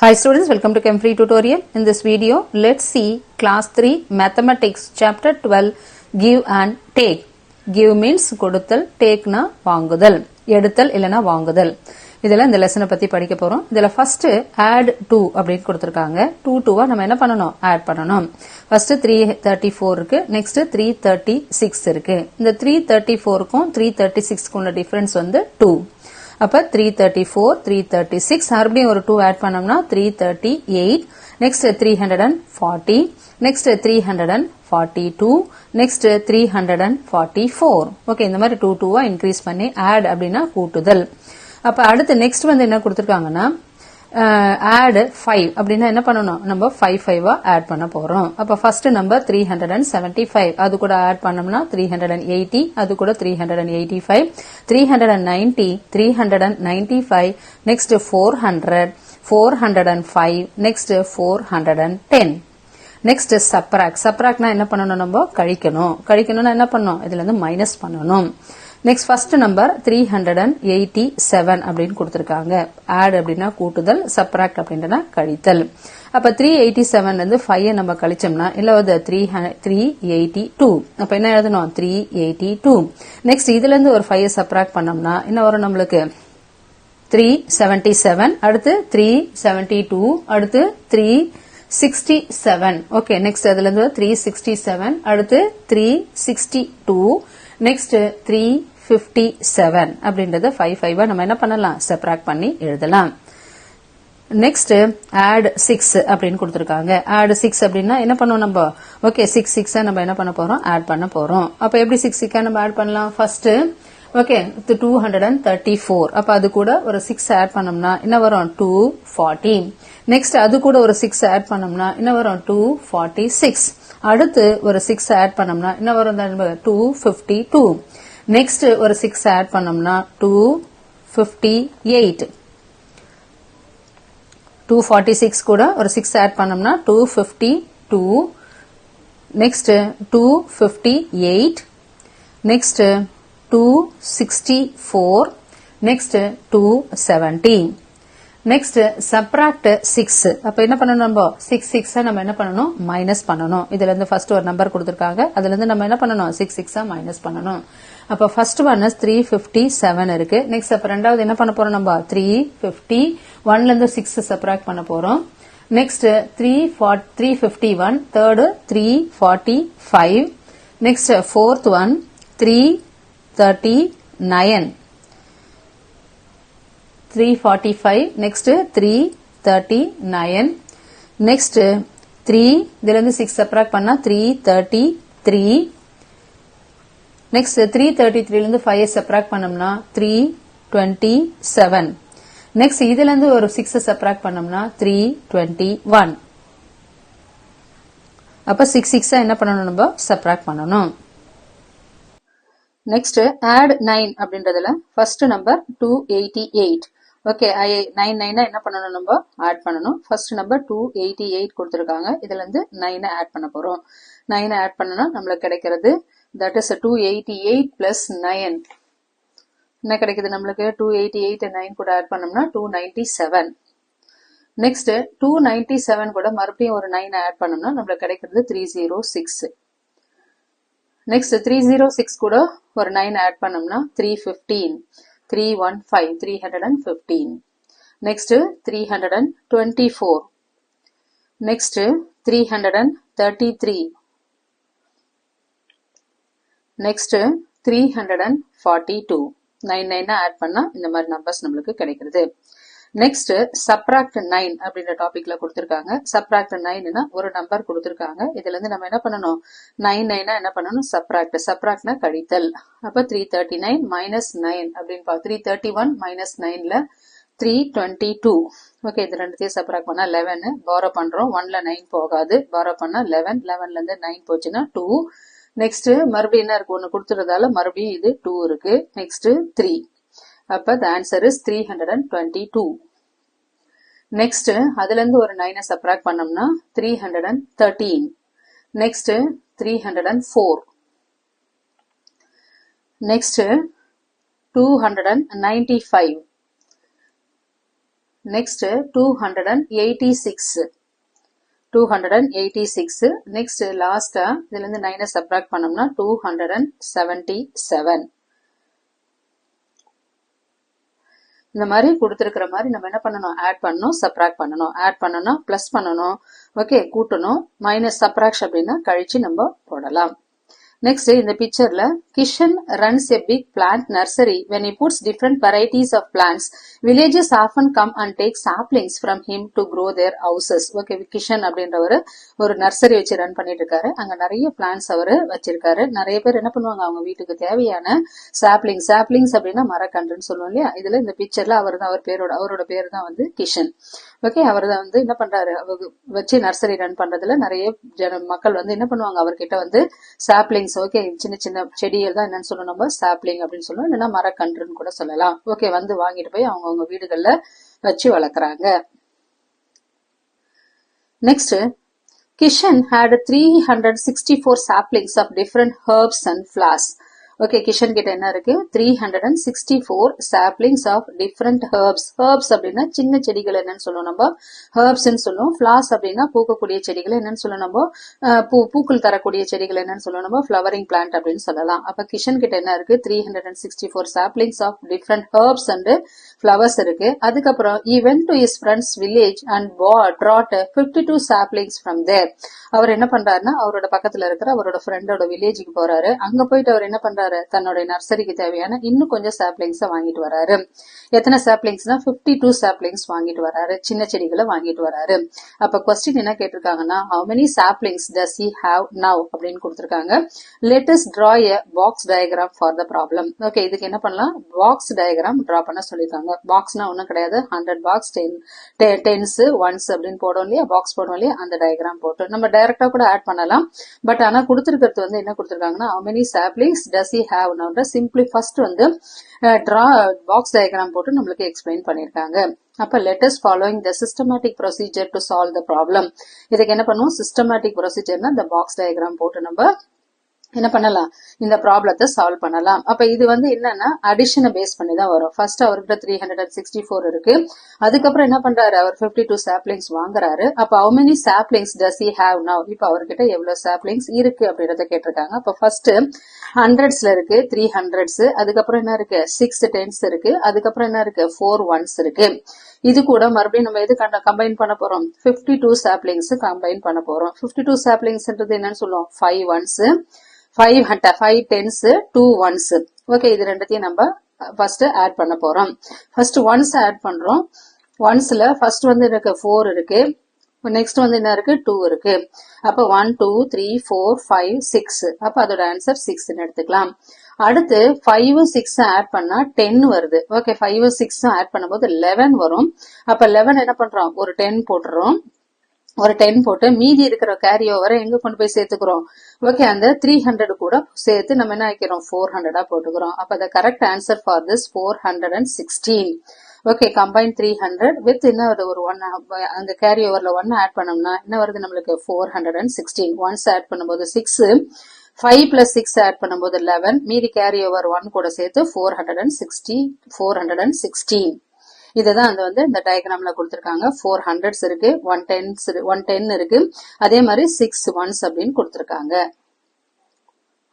Hi students, welcome to Chem Free tutorial. In this video, let's see class 3 mathematics chapter 12 give and take. Give means கொடுத்தல், take na வாங்குதல், எடுத்தல் இல்லனா வாங்குதல். இதெல்லாம் இந்த லெசனை பத்தி படிக்க போறோம். இதுல first add 2 அப்படினு கொடுத்திருக்காங்க. 2 நம்ம என்ன பண்ணனும்? add பண்ணனும். First 334 இருக்கு, next 336 இருக்கு. இந்த 334 க்கும் 336 க்கும் உள்ள டிஃபரன்ஸ் வந்து 2. அப்ப 334 336 மறுபடியும் ஒரு 2 ஆட் பண்ணோம்னா 338 next 340 next 342 next 344 ஓகே இந்த மாதிரி 2 இன்க்ரீஸ் பண்ணி ஆட் அப்படினா கூட்டுதல். அப்ப அடுத்து நெக்ஸ்ட் வந்து என்ன கொடுத்திருக்காங்கன்னா add 5 அப்படினா என்ன பண்ணனும்? நம்ம 5 ஆட் பண்ண போறோம். அப்ப ஃபர்ஸ்ட் நம்பர் 375 அது கூட ஆட் பண்ணோம்னா 380 அது கூட 385 390 395 next 400 405 next 410 next subtractனா என்ன பண்ணனும்? நம்ம கழிக்கணும்னா என்ன பண்ணனும்? இதுல இருந்து மைனஸ் பண்ணனும். next first number 387 அப்படினு கொடுத்திருக்காங்க. add அப்படினா கூட்டுதல், subtract அப்படினா கழித்தல். அப்ப 387 ல இருந்து 5 நம்ம கழிச்சோம்னா இல்ல வந்து 382. அப்ப என்ன எழுதணும்? 382. next இதுல இருந்து ஒரு 5 subtract பண்ணோம்னா என்ன வரும் நம்மளுக்கு? 377 அடுத்து 372 அடுத்து 367. ஓகே next அதுல இருந்து 367 அடுத்து 362 next 357 அப்படின்றது 5 நம்ம என்ன பண்ணலாம்? செப்ராக்ட் பண்ணி எழுதலாம். next add 6 அப்படினு கொடுத்திருக்காங்க. add 6 அப்படினா என்ன பண்ணுவோம் நம்ம? ஓகே 6 நம்ம என்ன பண்ண போறோம்? ஆட் பண்ண போறோம். அப்ப எப்படி 6 நம்ம ஆட் பண்ணலாம்? ஃபர்ஸ்ட் ஓகே 234 அப்ப அது கூட ஒரு 6 ஆட் பண்ணோம்னா என்ன வரும்? 240. next அது கூட ஒரு 6 ஆட் பண்ணோம்னா என்ன வரும்? 246. அடுத்து ஒரு 6 ஆட் பண்ணோம்னா என்ன வரும்? 252. next ஒரு 6 ஆட் பண்ணோம்னா 258. 246 கூட ஒரு 6 ஆட் பண்ணோம்னா 252. next 258. next 264. next 270. next subtract 6 அப்ப என்ன பண்ணனும்? நம்ம 6 நம்ம என்ன பண்ணனும்? மைனஸ் பண்ணனும். இதுல இருந்து ஃபர்ஸ்ட் ஒரு நம்பர் கொடுத்திருக்காங்க. அதுல இருந்து நம்ம என்ன பண்ணனும்? 6 மைனஸ் பண்ணனும். அப்ப ஃபர்ஸ்ட் ஒன் 357 இருக்கு. நெக்ஸ்ட் அப்ப ரெண்டாவது என்ன பண்ண போறோம்? நம்ம 351 ல இருந்து 6 சப்ட்ராக்ட் பண்ண போறோம். Next 351 third 345 next fourth one 339 345 next 339 next 3 இதுல இருந்து 6 சப்ட்ராக்ட் பண்ணா 333 next 333 ல இருந்து 5 சப்ட்ராக்ட் பண்ணோம்னா 327 next இதுல இருந்து ஒரு 6 சப்ட்ராக்ட் பண்ணோம்னா 321 அப்ப 6 என்ன பண்ணனும்? நம்ம சப்ட்ராக்ட் பண்ணனும். next add 9 அப்படின்றதுல first number 288 ஓகே 9 என்ன பண்ணனும்? நம்ம ஆட் பண்ணனும். ஃபர்ஸ்ட் நம்பர் 288 கொடுத்திருக்காங்க. இதுல இருந்து 9 ஆட் பண்ண போறோம். 9 ஆட் பண்ணனா நமக்கு கிடைக்கிறது that is 288 plus 9 என்ன கிடைக்குது நமக்கு? 288 9 கூட ஆட் பண்ணோம்னா 297. நெக்ஸ்ட் 297 கூட மறுபடியும் ஒரு 9 ஆட் பண்ணோம்னா நமக்கு கிடைக்கிறது 306. நெக்ஸ்ட் 306 கூட ஒரு 9 ஆட் பண்ணோம்னா 315 315 315. நெக்ஸ்ட் 324 நெக்ஸ்ட் 333 நெக்ஸ்ட் 342 9 ஆட் பண்ணா இந்த மாதிரி நம்பர்ஸ் நமக்கு கிடைக்கிறது. நெக்ஸ்ட் சப்ட்ராக்ட் 9 அப்படின்ற டாபிக்ல கொடுத்திருக்காங்க. சப்ட்ராக்ட் 9னா ஒரு நம்பர் கொடுத்திருக்காங்க. இதுல இருந்து நம்ம என்ன பண்ணணும்? 9 என்ன பண்ணணும்? சப்ட்ராக்ட்னா கழித்தல். அப்ப 339 minus 9 அப்படின்னு 331 minus 9ல 322. ஓகே இது ரெண்டுத்தையும் சப்ட்ராக்ட் பண்ணா 11 பாரோ பண்றோம். 1ல 9 போகாது. பாரோ பண்ணா 11 11ல இருந்து 9 போச்சுன்னா 2. நெக்ஸ்ட் மறுபடியும் என்ன இருக்கு? ஒன்னு கொடுத்துறதால மறுபடியும் இது 2 இருக்கு. நெக்ஸ்ட் 3. அப்ப the answer is 322. next அதுல இருந்து ஒரு 9 சப்ட்ராக்ட் பண்ணோம்னா 313. next 304. next 295. next 286 286 next last இதுல இருந்து 9 subtract பண்ணோம்னா 277 இந்த மாதிரி கொடுத்திருக்கிற மாதிரி நம்ம என்ன பண்ணணும் ஆட் பண்ணனும் சப்ட்ராக்ட் பண்ணனும் ஆட் பண்ணனும் பிளஸ் பண்ணனும் ஓகே கூட்டணும் மைனஸ் சப்ட்ராக்ட் அப்படினா கழிச்சு நம்ம போடலாம் Next, in the picture, Kishan runs a big plant nursery. When he puts different varieties of plants, villagers often come and take saplings from him to grow their houses. Okay, Kishan அப்படின்றவரு ஒரு nursery வச்சு run பண்ணிட்டு இருக்காரு. அங்க நிறைய plants அவரு வச்சிருக்காரு. நிறைய பேர் என்ன பண்ணுவாங்க அவங்க வீட்டுக்கு தேவையான சாப்லிங்ஸ் அப்படின்னா மரக்கன்றுன்னு சொல்லுவோம் இல்லையா இதுல இந்த பிக்சர்ல அவரோட பேரு தான் வந்து கிஷன் ஓகே அவர் தான் வந்து என்ன பண்றாரு வச்சு நர்சரி ரன் பண்றதுல நிறைய மக்கள் வந்து என்ன பண்ணுவாங்க அவர்கிட்ட வந்து சாப்லிங்ஸ் ஓகே சின்ன சின்ன செடிகள் தான் என்னன்னு சொல்லணும் நம்ம சாப்லிங் அப்படின்னு சொல்லுவோம் இல்லைன்னா மரக்கன்றுன்னு கூட சொல்லலாம் ஓகே வந்து வாங்கிட்டு போய் அவங்க வீடுகள்ல வச்சு வளர்க்குறாங்க next Kishan had 364 saplings of different herbs and flowers. Okay, Kishan கிட்ட என்ன இருக்கு 364 saplings of different herbs. Herbs அப்படின்னா சின்ன செடிகள் என்னன்னு சொல்லுவோம் நம்ம herbs ன்னு சொல்லுவோம். flowers அப்படின்னா பூக்கக்கூடிய செடிகள் என்னன்னு சொல்லுவோம் நம்ம பூக்கள் தரக்கூடிய செடிகள் என்னன்னு சொல்லுவோம் நம்ம flowering plant அப்படின்னு சொல்லலாம். அப்ப Kishan கிட்ட என்ன இருக்கு 364 saplings of different herbs and flowers இருக்கு. அதுக்கப்புறம் he went to his friend's village and brought 52 saplings from there. அவர் என்ன பண்றாருன்னா அவரோட பக்கத்துல இருக்கிற அவரோட ஃப்ரெண்டோட வில்லேஜுக்கு போறாரு அங்க போயிட்டு அவர் என்ன பண்றாரு தன்னோட நர்சரிக்கு தேவையான இன்னும் கொஞ்சம் சாப்லிங்ஸ் வாங்கிட்டு வராரு எத்தனை சாப்லிங்ஸ்னா 52 சாப்லிங்ஸ் வாங்கிட்டு வராரு சின்ன செடிகளை வாங்கிட்டு வராரு அப்ப क्वेश्चन என்ன கேட்டிருக்காங்கன்னா how many saplings does he have now அப்படின்னு கொடுத்திருக்காங்க let us draw a box diagram for the problem okay இதுக்கு என்ன பண்ணலாம் பாக்ஸ் டயகிராம் டிரா பண்ண சொல்லிருக்காங்க பாக்ஸ்னா ஒண்ணும் கிடையாது 100 பாக்ஸ் 10s 1s அப்படின்னு போடுவோம் இல்லையா பாக்ஸ் போடுவோம் இல்லையா அந்த டயகிராம் போட்டு நம்ம டைரக்டா கூட ஆட் பண்ணலாம் பட் ஆனா கொடுத்திருக்கிறது வந்து என்ன கொடுத்திருக்காங்கன்னா how many saplings does he have now simply first வந்து draw box diagram போட்டு நம்மளுக்கு எக்ஸ்பிளைன் பண்ணிருக்காங்க அப்ப let us following the systematic procedure to solve the problem இதுக்கு என்ன பண்ணுவோம் systematic procedureனா the box diagram போட்டு நம்ம என்ன பண்ணலாம் இந்த ப்ராப்ளத்தை சால்வ் பண்ணலாம் அப்ப இது வந்து என்னன்னா அடிஷனை பேஸ் பண்ணி தான் வரும் ஃபர்ஸ்ட் அவர்கிட்ட 364 இருக்கு அதுக்கப்புறம் என்ன பண்றாரு அவர் 52 சாப்லிங்ஸ் வாங்குறாரு அப்ப how many saplings does he have now இப்ப அவர்கிட்ட எவ்வளவு சாப்லிங்ஸ் இருக்கு அப்படின்றத கேட்டிருக்காங்க அப்ப ஃபர்ஸ்ட் ஹண்ட்ரட்ஸ்ல இருக்கு 300s அதுக்கப்புறம் என்ன இருக்கு 6 10s இருக்கு அதுக்கப்புறம் என்ன இருக்கு 4 1s இருக்கு இது கூட மறுபடியும் நம்ம எது கம்பைன் பண்ண போறோம் 52 சாப்லிங்ஸ் கம்பைன் பண்ண போறோம் 52 சாப்லிங்ஸ்ன்றது என்னன்னு சொல்லுவோம் 5 1s 5 10s 2 1s ஓகே இது ரெண்டுத்தையும் நம்ம ஃபர்ஸ்ட் ஆட் பண்ண போறோம் ஃபர்ஸ்ட் 1s ஆட் பண்றோம் 1sல ஃபர்ஸ்ட் வந்து எனக்கு 4 இருக்கு நெக்ஸ்ட் வந்து என்ன இருக்கு 2 இருக்கு அப்ப 1 2 3 4 5 6 அப்ப அதோட ஆன்சர் 6 ன்னு எடுத்துக்கலாம் அடுத்து 5 6 ஆட் பண்ணா 10 வருது ஓகே 5 6 ஆட் பண்ணும்போது 11 வரும் அப்ப 11 என்ன பண்றோம் ஒரு 10 போட்டுறோம் ஒரு 10 போட்டு மீதி இருக்கிற கேரி ஓவரை எங்க கொண்டு போய் சேர்த்துக்கிறோம் ஓகே அந்த 300 கூட சேர்த்து நம்ம என்ன ஆக்கிறோம் 400 போட்டுக்கிறோம் அப்ப the correct answer for this 416 okay combine 300 with என்ன ஒரு 1 அந்த கேரி ஓவர்ல 1 ஆட் பண்ணோம்னா என்ன வருது நம்மளுக்கு 416 ஒன்ஸ் ஆட் பண்ணும்போது 6 5 plus 6 ஆட் பண்ணும்போது 11 மீதி கேரி ஓவர் 1 கூட சேர்த்து 416 இதுதான் அந்த வந்து இந்த டயகிராம்ல கொடுத்திருக்காங்க 400s இருக்கு 110 இருக்கு அதே மாதிரி 6 1s அப்படின்னு கொடுத்திருக்காங்க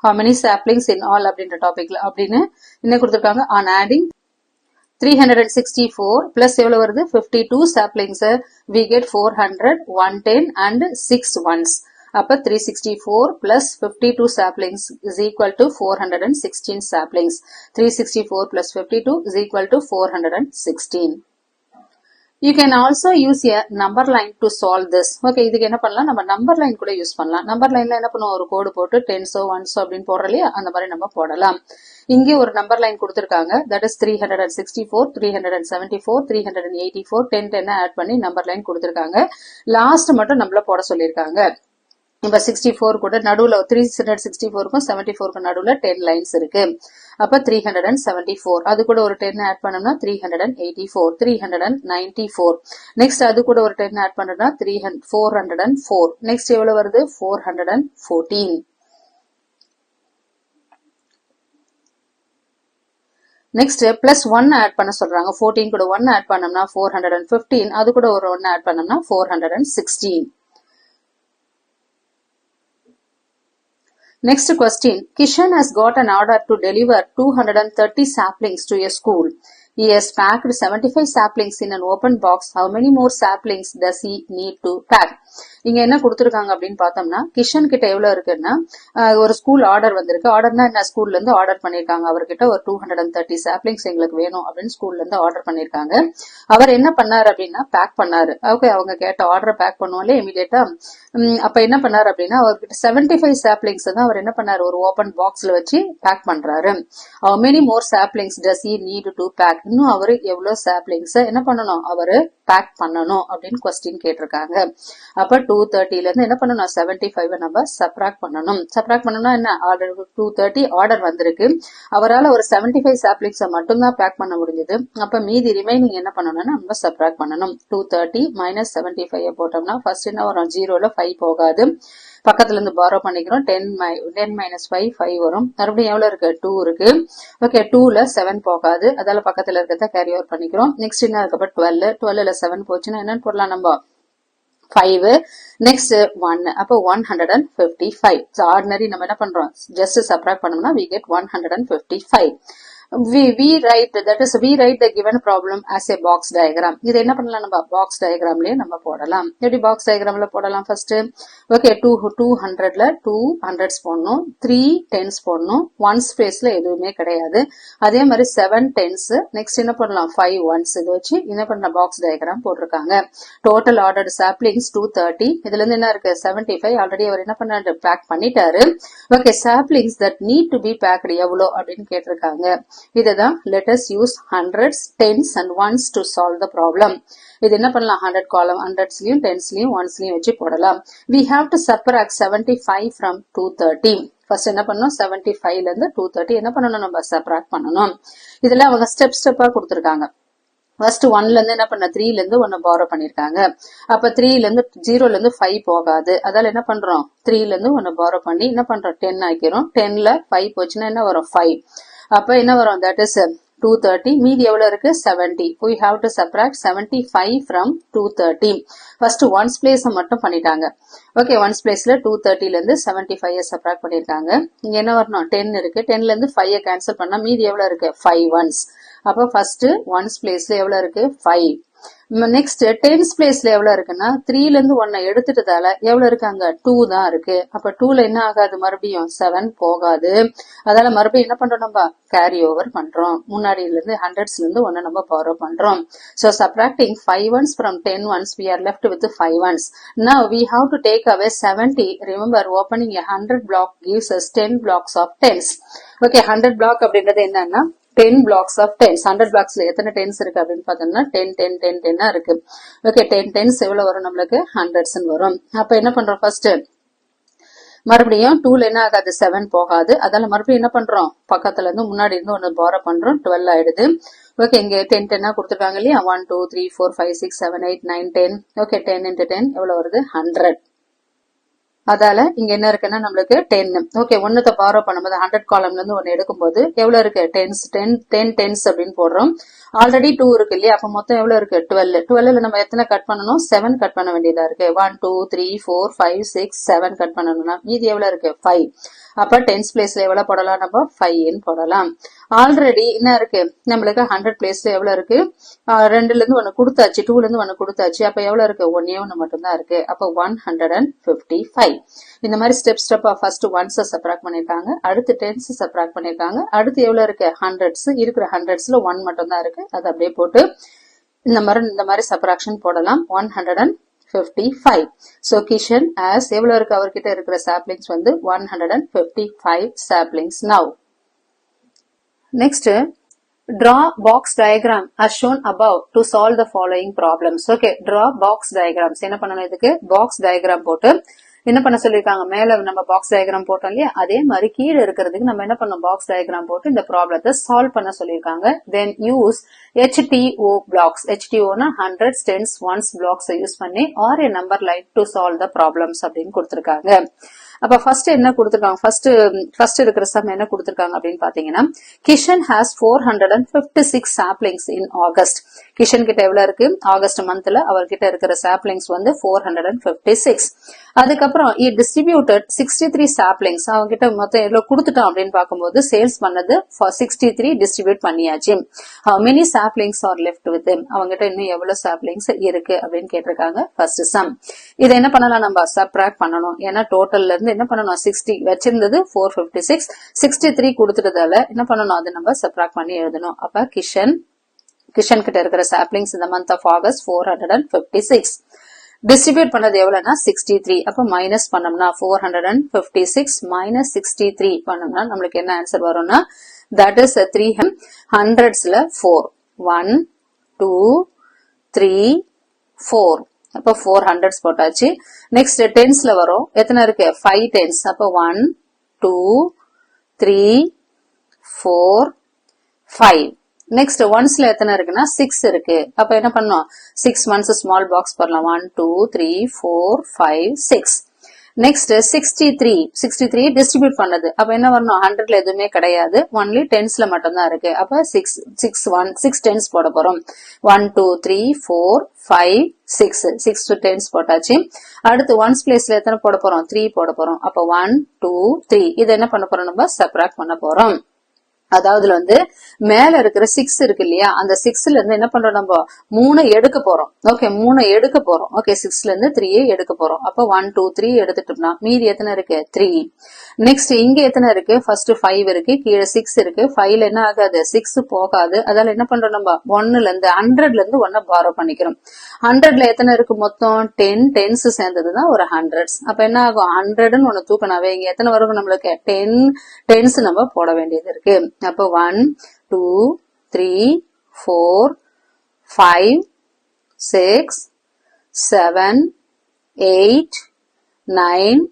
how many saplings in all அப்படின்ற டாபிக்ல அப்படின்னு என்ன கொடுத்திருக்காங்க on adding 364 plus எவ்வளவு வருது 52 saplings we get 400 110 and 6 1s அப்ப 364 plus 52 saplings is equal to 416 saplings 364 plus 52 is equal to 416 You can also use a number line to solve this. Okay, இதுக்கு என்ன பண்ணலாம் நம்ம நம்பர் லைன் கூட use பண்ணலாம். Number லைன்ல என்ன பண்ணுவோம் ஒரு கோடு போட்டு 10s 1s அப்படின்னு போடுறலையா அந்த மாதிரி நம்ம போடலாம். இங்கே ஒரு நம்பர் லைன் கொடுத்திருக்காங்க. That is 364, 374, 384, 10 10 ஆட் பண்ணி நம்பர் லைன் கொடுத்திருக்காங்க. லாஸ்ட் மட்டும் நம்மள போட சொல்லிருக்காங்க. இப்ப 64 கூட நடுவுல 364க்கும் 74க்கும் நடுவுல 10 லைன்ஸ் இருக்கு. அப்ப 374 அது கூட ஒரு 10 ஆட் பண்ணோம்னா 384 394 நெக்ஸ்ட் அது கூட ஒரு 10 ஆட் பண்ணோம்னா 404 நெக்ஸ்ட் எவ்வளவு வருது 414 நெக்ஸ்ட் பிளஸ் 1 ஆட் பண்ண சொல்றாங்க. 14 கூட 1 ஆட் பண்ணோம்னா 415, அது கூட ஒரு 1 ஆட் பண்ணோம்னா 416. Next question. Kishan has got an order to deliver 230 saplings to a school. He has packed 75 saplings in an open box. How many more saplings does he need to pack? இங்க என்ன கொடுத்திருக்காங்க அப்படின்னு பார்த்தோம்னா, கிஷன் கிட்ட எவ்வளவு இருக்குன்னா, ஒரு ஸ்கூல் ஆர்டர் வந்திருக்கு. ஆர்டர்னா என்ன, ஸ்கூல்ல இருந்து ஆர்டர் பண்ணிருக்காங்க. அவர்கிட்ட ஒரு 230 சாப்லிங்ஸ் எங்களுக்கு வேணும் அப்படின்னு ஸ்கூல்ல இருந்து ஆர்டர் பண்ணிருக்காங்க. அவர் என்ன பண்ணாரு அப்படின்னா பேக் பண்ணாரு. ஓகே, அவங்க கேட்ட ஆர்டர் பேக் பண்ணுவோம்ல இமீடியட்டா. அப்ப என்ன பண்ணாரு அப்படின்னா, அவர்கிட்ட 75 சாப்லிங்ஸ் தான் அவர் என்ன பண்ணாரு, ஒரு ஓபன் பாக்ஸ்ல வச்சு பேக் பண்றாரு. How many more saplings does he need to pack? இன்னும் அவரு எவ்வளவு சாப்லிங்ஸ் என்ன பண்ணணும், அவரு பேக் பண்ணணும் அப்படின்னு கொஸ்டின் கேட்டிருக்காங்க. அப்ப 230 இருந்து என்ன பண்ணணும், 75 நம்ம சப்ராக்ட் பண்ணணும். சப்ராக்ட் பண்ணணும்னா என்ன, ஆர்டர் 230 ஆர்டர் வந்திருக்கு. அவரால் ஒரு 75 சாப்லிங்ஸ் மட்டும் தான் பேக் பண்ண முடிஞ்சது. அப்ப மீதி ரிமைனிங் என்ன பண்ணணும்னா நம்ம சப்ராக்ட் பண்ணணும். 230 மைனஸ் 75 போட்டோம்னா ஃபர்ஸ்ட் என்ன வரும், 0ல 5 போகாது. பக்கத்துல இருந்து பாரோ பண்ணிக்கிறோம். 10 மைனஸ் 5 வரும். மறுபடியும் எவ்வளவு இருக்கு, 2 இருக்கு. ஓகே, 2ல 7 போகாது. அதால பக்கத்துல இருக்கிறத கேரி ஓவர் பண்ணிக்கிறோம். நெக்ஸ்ட் என்ன இருக்கு, 12ல 7 போச்சுன்னா என்னன்னு போடலாம் நம்ம, 5. நெக்ஸ்ட் 1, அப்போ 155. ஆர்டினரி நம்ம என்ன பண்றோம், ஜஸ்ட் சப்ராக்ட் பண்ணோம்னா we get 155. we write the given problem as a box diagram. இது என்ன பண்ணலாம், நம்ம பாக்ஸ் டயக்ராம்லயே நம்ம போடலாம். எப்படி பாக்ஸ் டயக்ராம்ல போடலாம், ஃபர்ஸ்ட் ஓகே 200ல 2 ஹண்ட்ரட்ஸ் போடணும், 3 10s போடணும், 1s பிளேஸ்ல எதுவுமே கிடையாது. அதே மாதிரி 7 10s, நெக்ஸ்ட் என்ன பண்ணலாம் 5 1s. இது வச்சு என்ன பண்ண பாக்ஸ் டயக்ராம் போட்டிருக்காங்க. Total ordered saplings 230. இதுல இருந்து என்ன இருக்கு, 75 ஆல்ரெடி அவர் என்ன பண்ணாரு, பேக் பண்ணிட்டாரு. Okay, saplings that need to be packed எவ்வளோ அப்படின்னு கேட்டிருக்காங்க. இதுதான் let us use hundreds, tens and ones to solve the problem. இது என்ன பண்ணலாம், 100 column 100ஸ்லயும் 10ஸ்லயும் 1ஸ்லயும் வச்சு போடலாம். We have to subtract 75 from 230. First என்ன பண்ணணும், 75ல இருந்து 230 என்ன பண்ணணும், நம்ம சப்ராக்ட் பண்ணணும். இதுல அவங்க ஸ்டெப்பா கொடுத்திருக்காங்க. ஃபர்ஸ்ட் 1ல இருந்து என்ன பண்ண, 3ல இருந்து 1 பாரோ பண்ணிருக்காங்க. அப்ப 3ல இருந்து 0ல இருந்து 5 போகாது. அதால என்ன பண்றோம், 3ல இருந்து 1 பாரோ பண்ணி என்ன பண்றோம், 10 ஆக்கிறோம். 10ல 5 போச்சுன்னா என்ன வரும், 5. அப்ப என்ன வரும், that is 230. மீதி எவ்வளவு இருக்கு, 70. we have to subtract 75 from 230. First once place மட்டும் பண்ணிட்டாங்க. ஓகே, ஒன்ஸ் பிளேஸ்ல 230ல இருந்து 75 சப்ராக்ட் பண்ணிருக்காங்க. இங்க என்ன வரணும், 10 இருக்கு. 10ல இருந்து 5 கேன்சல் பண்ணா மீதி எவ்வளவு இருக்கு, 5 ஒன்ஸ். அப்ப ஃபர்ஸ்ட் ஒன்ஸ் பிளேஸ்ல எவ்வளவு இருக்கு, 5. நெக்ஸ்ட் 10s பிளேஸ்ல எவ்வளவு இருக்குன்னா, 3ல இருந்து 1 எடுத்துட்டதால எவ்வளவு இருக்கு, அங்க 2 தான் இருக்கு. அப்ப 2ல என்ன ஆகாது, மறுபடியும் 7 போகாது. அதால மறுபடியும் என்ன பண்றோம், நம்ம கேரி ஓவர் பண்றோம். முன்னாடில இருந்து 100ஸ்ல இருந்து 1 நம்ம பாரோ பண்றோம். So subtracting 5 ones from 10 ones, we are left with 5 ones. Now we have to take away 70. Remember, opening a 100 block gives us 10 blocks of 10s. Okay, 100 block அப்படின்றது என்னன்னா 10 blocks of 10s. 100 blocksல எத்தனை 10s இருக்கு அப்படின்னு பார்த்தோம்னா 10 10 10 10 இருக்கு. Okay, 10 10s எவ்வளவு வரும், நம்மளுக்கு 100s வரும். அப்ப என்ன பண்றோம், ஃபர்ஸ்ட் மறுபடியும் 2ல என்ன ஆகாது, 7 போகாது. அதால மறுபடியும் என்ன பண்றோம், பக்கத்துல இருந்து முன்னாடி இருந்து 1 பாரோ பண்றோம். 12 ஆயிடுது. ஓகே, இங்க 10 10 கொடுத்துருக்காங்க இல்லையா, 1 2 3 4 5 6 7 8 9 10. ஓகே, 10 into 10 எவ்வளவு வருது, 100. அதால இங்க என்ன இருக்குன்னா நம்மளுக்கு 10. ஓகே, ஒன்னத்தை பாரோ பண்ணும்போது 100 காலம்ல இருந்து 1 எடுக்கும்போது எவ்வளவு இருக்கு, 10 10s அப்படின்னு போடுறோம். ஆல்ரெடி 2 இருக்கு இல்லையா, அப்ப மொத்தம் எவ்வளவு இருக்கு, 12. 12ல நம்ம எத்தனை கட் பண்ணணும், 7 கட் பண்ண வேண்டியதா இருக்கு. 1 2 3 4 5 6 7 கட் பண்ணணும்னா மீதி எவ்வளவு இருக்கு, 5. அப்ப 10s பிளேஸ்ல எவ்வளவு போடலாம், நம்ம 5 போடலாம். ஆல்ரெடி என்ன இருக்கு, நம்மளுக்கு 100 பிளேஸ்ல எவ்வளவு இருக்கு, 2ல இருந்து 1 கொடுத்தாச்சு, 2ல இருந்து 1 கொடுத்தாச்சு. அப்ப எவ்வளவு இருக்கு, 1 மட்டும் தான் இருக்கு. அப்ப 155. இந்த மாதிரி ஸ்டெப்பா ஃபர்ஸ்ட் ஒன்ஸ் சப்ராக்ட் பண்ணிருக்காங்க, அடுத்து 10s சப்ராக்ட் பண்ணிருக்காங்க, அடுத்து எவ்வளவு இருக்கு, 100s. இருக்கிற 100ஸ்ல 1 மட்டும் தான் இருக்கு. அது அப்படியே போட்டு இந்த மாதிரி சப்ராக்ஷன் போடலாம். 155. So Kishan as எவ்வளவு இருக்கு, அவர்கிட்ட இருக்கிற சாப்லிங்ஸ் வந்து 155 saplings now. Next, draw box diagram as shown above to solve the following problems. Okay, draw box diagrams. என்ன பண்ணணும், இதுக்கு பாக்ஸ் டயக்ராம் போட்டு என்ன பண்ண சொல்லிருக்காங்க, மேல நம்ம பாக்ஸ் டயக்ராம் போட்டோம் இல்லையா, அதே மாதிரி கீழே இருக்கிறதுக்கு நம்ம என்ன பண்ணோம், பாக்ஸ் டயக்ராம் போட்டு இந்த ப்ராப்ளத்தை சால்வ் பண்ண சொல்லிருக்காங்க. Then use HTO blocks. HTOனா 100s 10s 1s blocks use பண்ணி or a number line to solve the problems அப்படின்னு கொடுத்திருக்காங்க. அப்ப ஃபர்ஸ்ட் என்ன கொடுத்திருக்காங்க, ஃபர்ஸ்ட் இருக்கிற சம் என்ன கொடுத்திருக்காங்க அப்படின்னு பாத்தீங்கன்னா, Kishan has 456 saplings in August. Kishan கிட்ட எவ்வளவு இருக்கு, ஆகஸ்ட் மந்த்ல அவர்கிட்ட இருக்கிற சாப்லிங்ஸ் வந்து 456. அதுக்கப்புறம் டிஸ்ட்ரிபியூட்டட் 63 சாப்லிங்ஸ், அவங்க கிட்ட மொத்தம் எவ்வளவு கொடுத்துட்டோம் அப்படின்னு பார்க்கும்போது சேல்ஸ் பண்ணது 63 டிஸ்ட்ரிபியூட் பண்ணியாச்சு. how many saplings are left with them, அவங்க கிட்ட இன்னும் எவ்வளவு சாப்லிங்ஸ் இருக்கு அப்படின்னு கேட்டிருக்காங்க ஃபர்ஸ்ட் சம். இதை என்ன பண்ணலாம், நம்ம சப்ட்ராக்ட் பண்ணணும். ஏன்னா டோட்டல்ல இருந்து என்ன பண்ணணும், 60 வச்சிருந்தது 456, 63 கொடுத்துட்டதால என்ன பண்ணணும், அதை நம்ம சப்ட்ராக்ட் பண்ணி எழுதணும். அப்ப கிஷன் கிட்ட இருக்கிற சாப்லிங்ஸ் இந்த மந்த் ஆஃப் ஆகஸ்ட் 456. டிஸ்ட்ரிபியூட் பண்ணது எவ்வளவுனா 63. அப்ப மைனஸ் பண்ணோம்னா 456 மைனஸ் 63 பண்ணோம்னா நம்மளுக்கு என்ன ஆன்சர் வரும்னா, தட் இஸ் 300 ஹண்ட்ரட்ஸ்ல 4, 1 2 3 4. அப்ப 400 போட்டாச்சு. நெக்ஸ்ட் டென்ஸ்ல வரும், எத்தனை இருக்கு, 5 டென்ஸ். அப்ப 1 2 3 4 5. நெக்ஸ்ட் ஒன்ஸ்ல எத்தனை இருக்குன்னா 6 இருக்கு. அப்ப என்ன பண்ணோம், 6 ஒன்ஸ் ஸ்மால் பாக்ஸ் போடலாம், 1 2 3 4 5 6. நெக்ஸ்ட் 63 டிஸ்ட்ரிபியூட் பண்ணது. அப்ப என்ன வரணும், 100ல எதுவுமே கிடையாது, ஒன்லி டென்ஸ்ல மட்டும் தான் இருக்கு. அப்ப 6 டென்ஸ் போட போறோம். 1 2 3 4 5 6 டென்ஸ் போட்டாச்சு. அடுத்து ஒன்ஸ் பிளேஸ்ல எத்தனை போட போறோம், 3 போட போறோம். அப்ப 1 2 3 இதை என்ன பண்ண போறோம், நம்ம சப்ட்ராக்ட் பண்ண போறோம். அதாவது வந்து மேல இருக்கிற 6 இருக்கு இல்லையா, அந்த 6ல இருந்து என்ன பண்றோம், நம்ம 3 எடுக்க போறோம். ஓகே, 3 எடுக்க போறோம். ஓகே, 6ல இருந்து 3 எடுக்க போறோம். அப்ப 1 2 3 எடுத்துட்டோம்னா மீதி எத்தனை இருக்கு, 3. நெக்ஸ்ட் இங்க எத்தனை இருக்கு, ஃபர்ஸ்ட் 5 இருக்கு, கீழே 6 இருக்கு. 5ல என்ன ஆகாது, 6 போகாது. அதால என்ன பண்றோம், நம்ம 1ல இருந்து 100ல இருந்து 1 பாரோ பண்ணிக்கிறோம். 100ல எத்தனை இருக்கு, மொத்தம் 10 டென்ஸ் சேர்ந்ததுதான் ஒரு ஹண்ட்ரட்ஸ். அப்ப என்ன ஆகும், 100ன்னு ஒண்ணு தூக்கினாவே இங்க எத்தனை வரும், நம்மளுக்கு 10 டென்ஸ் நம்ம போட வேண்டியது இருக்கு. அப்போ 1 2 3 4 5 6 7 8 9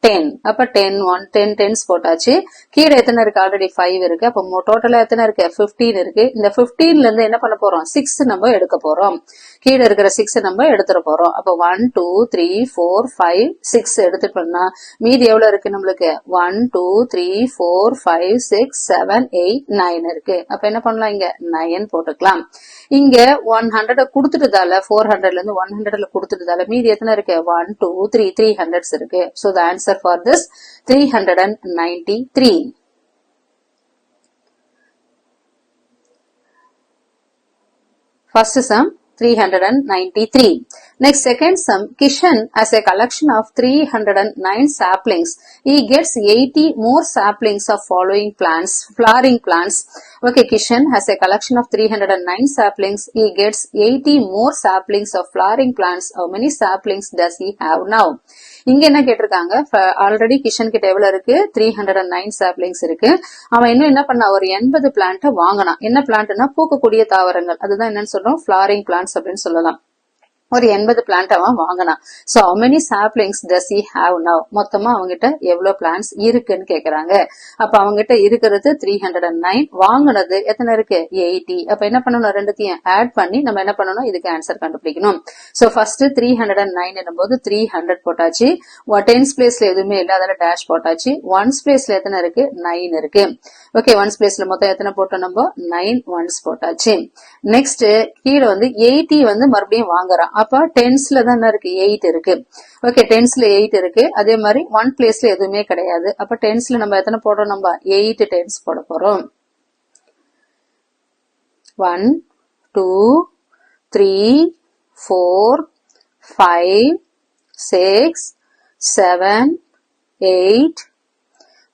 10. அப்ப 10 டென்ஸ் போட்டாச்சு. கீழே எத்தனை இருக்கு, ஆல்ரெடி 5 இருக்கு. அப்ப டோட்டலா எத்தனை இருக்கு, 15 இருக்கு. இந்த 15ல இருந்து என்ன பண்ண போறோம், 6 நம்ம எடுக்க போறோம். கீழே இருக்கிற 6 நம்ம எடுத்துட போறோம். அப்ப 1 2 3 4 5 6 எடுத்துட்டோம்னா மீதி எவ்வளவு இருக்கு, நம்மளுக்கு 1 2 3 4 5 6 7 8 9 இருக்கு. அப்ப என்ன பண்ணலாம், இங்க 9 போட்டுக்கலாம். இங்க 100 கொடுத்துட்டதால 400ல இருந்து 100ல கொடுத்துட்டதால மீதி எத்தனை இருக்கு, 1 2 3 300 இருக்கு. So the answer for this 393. First sum 393. Next second sum, Kishan has a collection of 309 saplings. He gets 80 more saplings of flowering plants. Okay, Kishan has a collection of 309 saplings. He gets 80 more saplings of flowering plants. How many saplings does he have now? இங்க என்ன கேட்டிருக்காங்க, already Kishan கிட்ட எவ்வளவு இருக்கு, 309 saplings இருக்கு. அவன் இன்னும் என்ன பண்ணா, ஒரு 80 பிளான்ட் வாங்கினான். என்ன பிளான்ட்னா பூக்கக்கூடிய தாவரங்கள், அதுதான் என்னன்னு சொல்றோம், ஃபிளாரிங் பிளான்ட்ஸ் அப்படின்னு சொல்லலாம். ஒரு 80 பிளான்ட் அவன் வாங்கினான். So how many saplings does he have now? மொத்தமா அவங்கிட்ட எவ்வளவு பிளான்ட்ஸ் இருக்குன்னு கேக்குறாங்க. அப்ப அவங்கிட்ட இருக்கிறது 309, வாங்கினது எத்தனை இருக்கு, 80. அப்ப என்ன பண்ணணும், ரெண்டுத்தையும் ஆட் பண்ணி நம்ம என்ன பண்ணணும், இதுக்கு ஆன்சர் கண்டுபிடிக்கணும். சோ ஃபர்ஸ்ட் 309 என்னும்போது 300 போட்டாச்சு. டென்ஸ் பிளேஸ்ல எதுவுமே இல்ல, அதனால டேஷ் போட்டாச்சு. ஒன்ஸ் பிளேஸ்ல எத்தனை இருக்கு, 9 இருக்கு. ஓகே, ஒன்ஸ் பிளேஸ்ல மொத்தம் எத்தனை போட்டோம், நம்ம 9 ஒன்ஸ் போட்டாச்சு. நெக்ஸ்ட் கீழே வந்து 80 வந்து மறுபடியும் வாங்குறான். அப்ப டென்ஸ்ல தான் இருக்கு, 8 இருக்கு. ஓகே, டென்ஸ்ல 8 இருக்கு. அதே மாதிரி ஒன் பிளேஸ்ல எதுவுமே கிடையாது. அப்ப டென்ஸ்ல நம்ம எத்தனை போடுறோம், நம்ம 8 டென்ஸ் போட போறோம். 1 2 3 4 5 6 7 8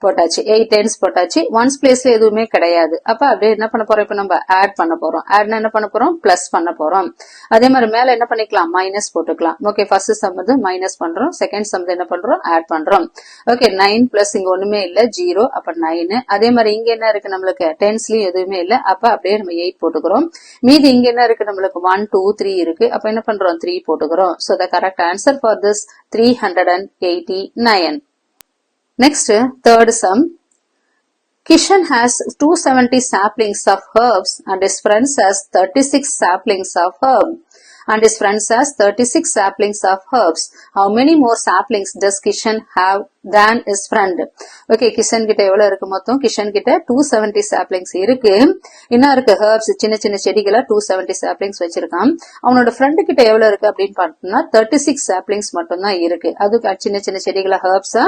போட்டாச்சு. 8 டென்ஸ் போட்டாச்சு. ஒன்ஸ் பிளேஸ்ல எதுவுமே கிடையாது. அப்ப அப்படியே என்ன பண்ண போறோம், இப்ப நம்ம ஆட் பண்ண போறோம். ஆட்னா என்ன பண்ண போறோம், பிளஸ் பண்ண போறோம். அதே மாதிரி மேல என்ன பண்ணிக்கலாம், மைனஸ் போட்டுக்கலாம். ஓகே, ஃபர்ஸ்ட் சம் வந்து மைனஸ் பண்றோம், செகண்ட் சம் என்ன பண்றோம், ஆட் பண்றோம். ஓகே, 9 பிளஸ் இங்க ஒண்ணுமே இல்ல, 0. அப்ப 9. அதே மாதிரி இங்க என்ன இருக்கு, நம்மளுக்கு டென்ஸ்லயும் எதுவுமே இல்ல. அப்ப அப்படியே நம்ம 8 போட்டுக்கிறோம். மீதி இங்க என்ன இருக்கு, நம்மளுக்கு 1 2 3 இருக்கு. அப்ப என்ன பண்றோம், 3 போட்டுக்கிறோம். So the correct answer for this 389. Next, third sum. Kishan has 270 saplings of herbs and his friends has 36 saplings of herb. And his friends has 36 saplings of herbs. How many more saplings does Kishan have than his friend. Okay, Kishan கிட்ட எவ்வளவு இருக்கு மொத்தம்? கிஷன் கிட்ட 270 saplings இருக்கு. என்ன இருக்கு? Herbs, சின்ன சின்ன செடிகளை 270 saplings வச்சிருக்கான். அவனோட ஃப்ரெண்டு கிட்ட எவ்வளவு இருக்கு அப்படின்னு பார்த்தோம்னா 36 saplings மட்டும் தான் இருக்கு. அதுக்கு சின்ன சின்ன செடிகளை ஹெர்ப்ஸா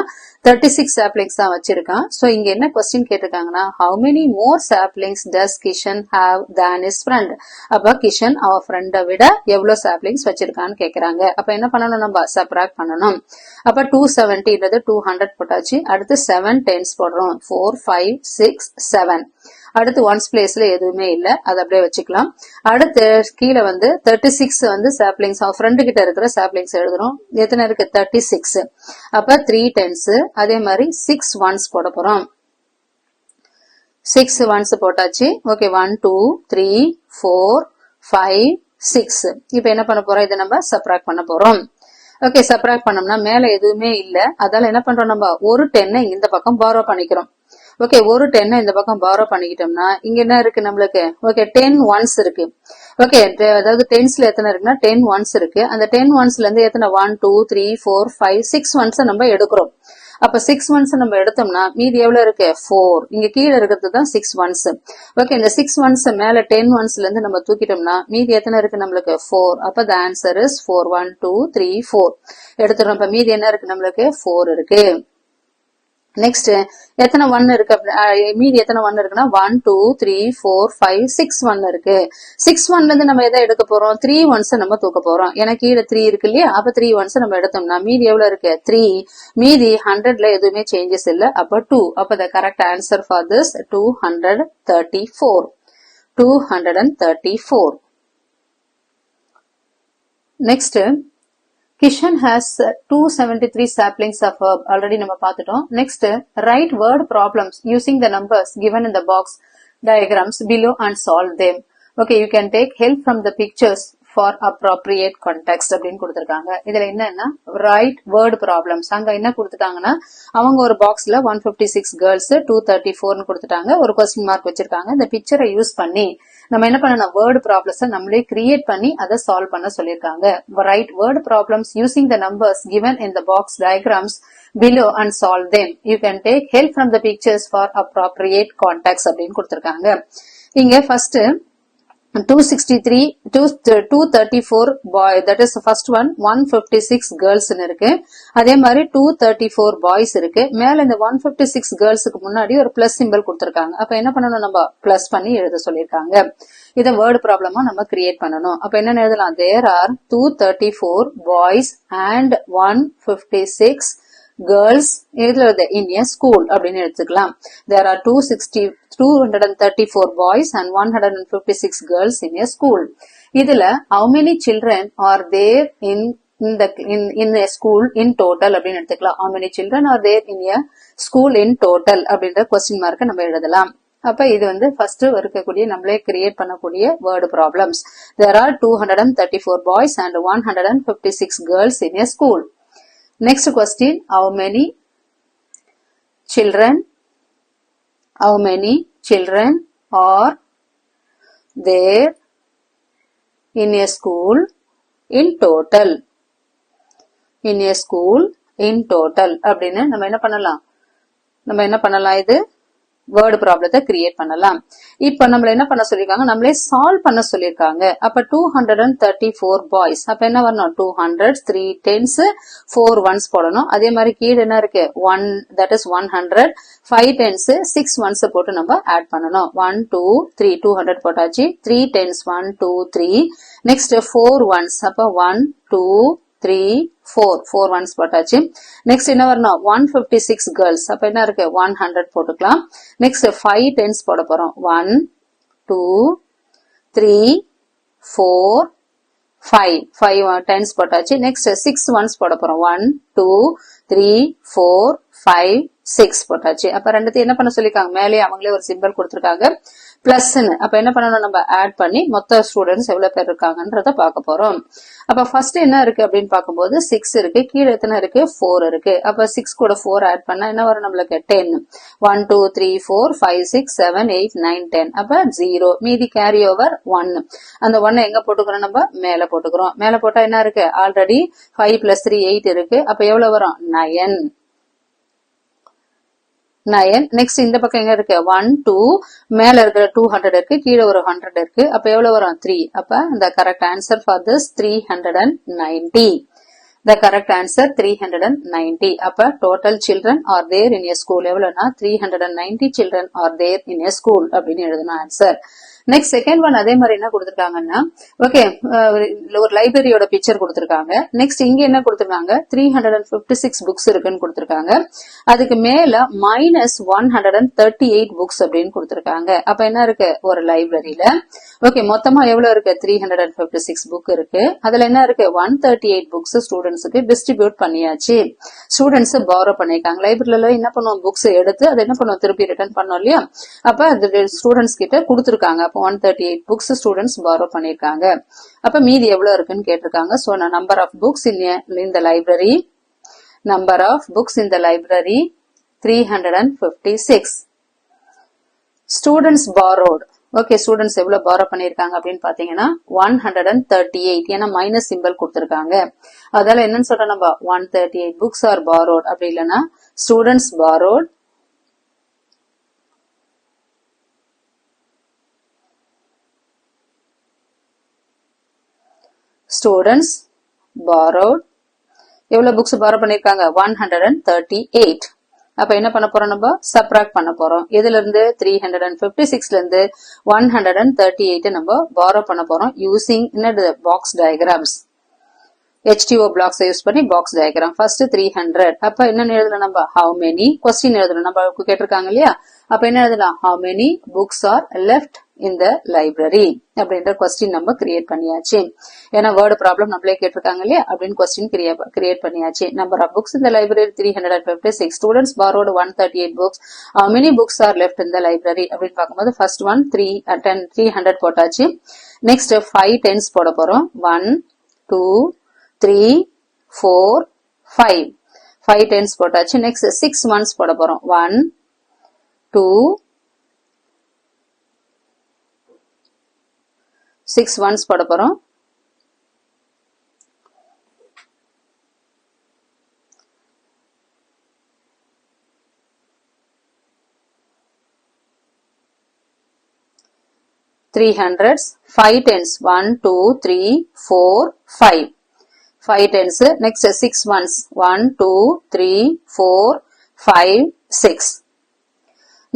36 saplings தான் வச்சிருக்கான். சோ இங்க என்ன question கேட்டிருக்காங்கன்னா, how many more saplings does Kishan have than his friend? அப்ப கிஷன் அவ ஃப்ரெண்டை விட எவ்வளவு saplings வச்சிருக்கான்னு கேக்குறாங்க. அப்ப என்ன பண்ணணும்? நம்ம சப்ராக்ட் பண்ணணும். அப்ப 270 200 போட்டாச்சு. அடுத்து 7 10s போடுறோம். 4 5 6 7. அடுத்து ஒன்ஸ் பிளேஸ்ல எதுவுமே இல்ல, அதை அப்படியே வச்சுக்கலாம். அடுத்து கீழே 36 சாப்ளிங்ஸ், அவன் ஃப்ரெண்டு கிட்ட இருக்கிற சாப்ளிங்ஸ் எழுதுறோம். எத்தனை இருக்கு? 36. அப்ப 3 10s, அதே மாதிரி 6 1s போட போறோம். 6 1s போட்டாச்சு. ஓகே, 1 2 3 4 5 6. இப்ப என்ன பண்ண போறோம்? இதை நம்ம சப்ராக்ட் பண்ண போறோம். ஓகே, சப்ராக்ட் பண்ணோம்னா மேல எதுவுமே இல்ல. அதால என்ன பண்றோம்? நம்ம ஒரு 10 இந்த பக்கம் பாரோ பண்ணிக்கிறோம். ஓகே, ஒரு 10 இந்த பக்கம் பாரோ பண்ணிக்கிட்டோம்னா இங்க என்ன இருக்கு நம்மளுக்கு? ஓகே, 10 1s இருக்கு. ஓகே, அதாவது 10ஸ்ல எத்தனை இருக்குன்னா 10 1s இருக்கு. அந்த 10 1ஸ்ல இருந்து எத்தனை? 1 2 3 4 5 6 1s நம்ம எடுக்கிறோம். அப்ப 6 1s நம்ம எடுத்தோம்னா மீதி எவ்வளவு இருக்கு? 4. இங்க கீழே இருக்கிறது தான் 6 1s. ஓகே, இந்த 6 1s மேல 10 1sல இருந்து நம்ம தூக்கிட்டோம்னா மீதி எத்தனை இருக்கு நம்மளுக்கு? 4. அப்ப the answer is 4. 1 2 3 4 எடுத்துறோம். அப்ப மீதி என்ன இருக்கு நம்மளுக்கு? 4 இருக்கு. நெக்ஸ்ட் எத்தனை 1 இருக்கு? மீதி எத்தனை 1 இருக்குன்னா 1 2 3 4 5 6 1 இருக்கு. 6 1ல இருந்து நம்ம எதை எடுக்க போறோம்? 3 1s நம்ம தூக்க போறோம். ஏன்னா கீழே 3 இருக்கு இல்லையா? அப்ப 3 1s நம்ம எடுத்தோம்னா மீதி எவ்வளவு இருக்கு? 3. மீதி 100ல எதுவுமே சேஞ்சஸ் இல்ல. அப்ப 2. அப்ப the correct answer for this 234. 234. Next, Kishan has 273 saplings of herb. Already நம்ம பார்த்துட்டோம். Next, write word problems using the numbers given in the box diagrams below and solve them. Okay, you can take help from the pictures for appropriate context அப்படின்னு கொடுத்திருக்காங்க. இதுல என்னன்னா write word problems. அங்க என்ன கொடுத்துட்டாங்கன்னா அவங்க ஒரு பாக்ஸ்ல 156 கேர்ள்ஸ் 234 கொடுத்துட்டாங்க. ஒரு கொஸ்டின் மார்க் வச்சிருக்காங்க. இந்த பிக்சரை யூஸ் பண்ணி நம்ம என்ன பண்ணணும்? வேர்ட் ப்ராப்ளம்ஸ் நம்மளே கிரியேட் பண்ணி அதை சால்வ் பண்ண சொல்லிருக்காங்க. Right word problems using the numbers given in the box diagrams below and solve them. You can take help from the pictures for appropriate context அப்படின்னு கொடுத்திருக்காங்க. இங்க first 263 234 boy, that is the first one. 156 girls இருக்கு. அதே மாதிரி 234 boys இருக்கு. மேல இந்த 156 girlsக்கு முன்னாடி ஒரு பிளஸ் சிம்பிள் கொடுத்திருக்காங்க. அப்ப என்ன பண்ணணும்? நம்ம பிளஸ் பண்ணி எழுத சொல்லிருக்காங்க. இத வேர்ட் ப்ராப்ளமா நம்ம கிரியேட் பண்ணணும். அப்ப என்ன எழுதலாம்? there are 234 boys and 156 girls in a school அப்படின்னு எடுத்துக்கலாம். There are 234 boys and 156 girls in a school. இதுல how many children are there in a school in total அப்படின்னு எடுத்துக்கலாம். How many children are there in a school in total அப்படின்ற question மார்க்க நம்ம எழுதலாம். அப்ப இது ஃபர்ஸ்ட் இருக்கக்கூடிய நம்மளே கிரியேட் பண்ணக்கூடிய word problems. There are 234 boys and 156 girls in a school. Next question, how many children are there in a school in total? In a school in total அப்படின்னு நம்ம என்ன பண்ணலாம்? இது வேர்ட் ப்ராப்ளத்தை கிரியேட் பண்ணலாம். இப்ப நம்மள என்ன பண்ண சொல்லிருக்காங்க? நம்மளே சால்வ் பண்ண சொல்லிருக்காங்க. அப்ப 234 பாய்ஸ். அப்ப என்ன வரணும்? 200 3 10s 4 1s போடணும். அதே மாதிரி கீழே என்ன இருக்கு? 1, that is 100 5 10s 6 1s போட்டு நம்ம ஆட் பண்ணணும். 1 2 3 200 போட்டாச்சு. 3 10s 1 2 3. Next 4 1s. அப்ப 1 2 3 4 1s போட்டாச்சு. நெக்ஸ்ட் என்ன வரணும்? 156 கேர்ள்ஸ். அப்ப என்ன இருக்கு? 100 போட்டுக்கலாம். நெக்ஸ்ட் 5 10s போட போறோம். 1 2 3 4 5 10s போட்டாச்சு. நெக்ஸ்ட் 6 1s போட போறோம். 1 2 3 4 5 6 போட்டாச்சு. அப்ப ரெண்டுத்தையும் என்ன பண்ண சொல்லிருக்காங்க? மேலே அவங்களே ஒரு சிம்பிள் கொடுத்திருக்காங்க பிளஸ்ன்னு. அப்ப என்ன பண்ணணும்? நம்ம ஆட் பண்ணி மொத்த ஸ்டூடெண்ட்ஸ் எவ்வளவு பேர் இருக்காங்கன்றத பார்க்க போறோம். அப்ப ஃபர்ஸ்ட் என்ன இருக்கு அப்படின்னு பார்க்கும்போது 6 இருக்கு. கீழே எத்தனை இருக்கு? 4 இருக்கு. அப்ப 6 கூட 4 ஆட் பண்ணா என்ன வரும் நம்மளுக்கு? 10. 1 2 3 4 5 6 7 8 9 10. அப்ப 0. மீதி கேரி ஓவர் 1. அந்த 1 எங்க போட்டுக்கிறோம்? நம்ம மேல போட்டுக்கிறோம். மேல போட்டா என்ன இருக்கு? ஆல்ரெடி 5 + 3 8 இருக்கு. அப்ப எவ்வளவு வரும்? 9. 9. நெக்ஸ்ட் இந்த பக்கம் எங்க இருக்கு 1 2 மேல இருக்கிற 200 இருக்கு, கீழே ஒரு 100 இருக்கு. அப்ப எவ்வளவு வரும் 3. அப்ப the correct answer for this 390. The correct answer 390. அப்ப total children are there in a school எவ்வளவுனா 390 children are there in a school அப்படின்னு எழுதணும் ஆன்சர். நெக்ஸ்ட் செகண்ட் ஒன் அதே மாதிரி என்ன கொடுத்திருக்காங்கன்னா ஓகே ஒரு லைப்ரரியோட பிக்சர் கொடுத்திருக்காங்க. நெக்ஸ்ட் இங்க என்ன கொடுத்திருக்காங்க 356 புக்ஸ் இருக்குன்னு கொடுத்திருக்காங்க. அதுக்கு மேல -138 புக்ஸ் அப்படின்னு கொடுத்திருக்காங்க. அப்ப என்ன இருக்கு ஒரு லைப்ரரியில ஓகே மொத்தமா எவ்வளவு இருக்கு 356 புக் இருக்கு. அதுல என்ன இருக்கு 138 புக்ஸ் ஸ்டூடெண்ட்ஸுக்கு டிஸ்ட்ரிபியூட் பண்ணியாச்சு. ஸ்டூடெண்ட்ஸ் பாரோ பண்ணிருக்காங்க. லைப்ரரியில என்ன பண்ணுவோம் புக்ஸ் எடுத்து அதை என்ன பண்ணுவோம் திருப்பி ரிட்டர்ன் பண்ணோம் இல்லையா. அப்ப அது ஸ்டூடெண்ட்ஸ் கிட்ட கொடுத்திருக்காங்க. அப்ப 138 புக்ஸ் ஸ்டூடெண்ட்ஸ் பாரோ பண்ணிருக்காங்க. அப்ப மீதி எவ்வளவு இருக்குன்னு கேட்டிருக்காங்க. So number of books in the library, number of books in the library 356. Students borrowed. Okay students எவ்வளவு பாரோ பண்ணிருக்காங்க அப்படின்னு பாத்தீங்கன்னா 138. ஏன்னா மைனஸ் சிம்பிள் கொடுத்திருக்காங்க. அதால என்னன்னு சொல்றோம் நம்ம 138 புக்ஸ் ஆர் borrowed. அப்படி இல்லைன்னா ஸ்டூடெண்ட்ஸ் borrowed ஸ்டூடெண்ட்ஸ் borrowed எவ்வளவு புக்ஸ் பாரோ பண்ணிருக்காங்க 138. அப்ப என்ன பண்ண போறோம் நம்ம சப்ராக்ட் பண்ண போறோம். இதுல இருந்து 356ல இருந்து 138 நம்ம பாரோ பண்ண போறோம் using box diagrams. HTO blocks use பண்ணி பாக்ஸ் டயக்ராம். ஃபர்ஸ்ட் 300. அப்ப என்ன எழுதலாம் நம்ம how many கொஸ்டின் எழுதணும். நம்ம கேட்டிருக்காங்க இல்லையா. அப்ப என்ன எழுதலாம் how many books are left in the library அப்படின்ற கொஸ்டின் நம்ம கிரியேட் பண்ணியாச்சு. ஏன்னா வேர்டு ப்ராப்ளம் நம்மளே கேட்டிருக்காங்க இல்லையா அப்படின்னு கொஸ்டின் கிரியேட் பண்ணியாச்சு. Number of books in the library 356. Students borrowed 138 books. how many books are left in the library அப்படின்னு பார்க்கும்போது ஃபர்ஸ்ட் ஒன் 300 போட்டாச்சு. நெக்ஸ்ட் 5 10s போட போறோம். 1 2 3 4 5 5 10s போட்டாச்சு. நெக்ஸ்ட் 6 1s போட போறோம். 1 2 6 1s போட போறோம். Three hundreds, 5 10s, 1 2 3 4 5 5 10s. Next 6 1s, 1 2 3 4 5 6.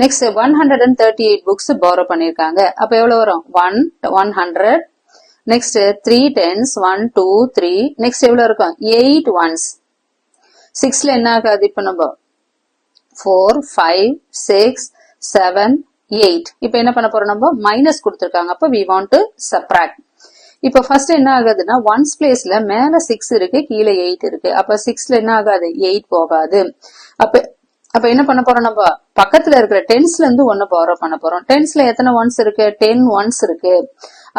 Next 138 books borrow பண்ணிருக்காங்க. அப்ப எவ்வளவு வரும் 100. Next 3 10s, 1 2 3. Next எவ்வளவு இருக்கும் 8 1s. 6ல என்ன ஆகாது இப்ப நம்ம 4 5 6 7 8. இப்ப என்ன பண்ண போறோம் நம்ம மைனஸ் கொடுத்திருக்காங்க. அப்ப we want to subtract. இப்ப ஃபர்ஸ்ட் என்ன ஆகுதுன்னா ஒன்ஸ் பிளேஸ்ல மேல 6 இருக்கு கீழே 8 இருக்கு. அப்ப 6ல என்ன ஆகாது 8 போகாது. அப்ப என்ன பண்ண போறோம் நம்ம பக்கத்துல இருக்கிற 10ஸ்ல இருந்து 1 borrow பண்ண போறோம். 10ஸ்ல எத்தனை ஒன்ஸ் இருக்கு 10 ஒன்ஸ் இருக்கு.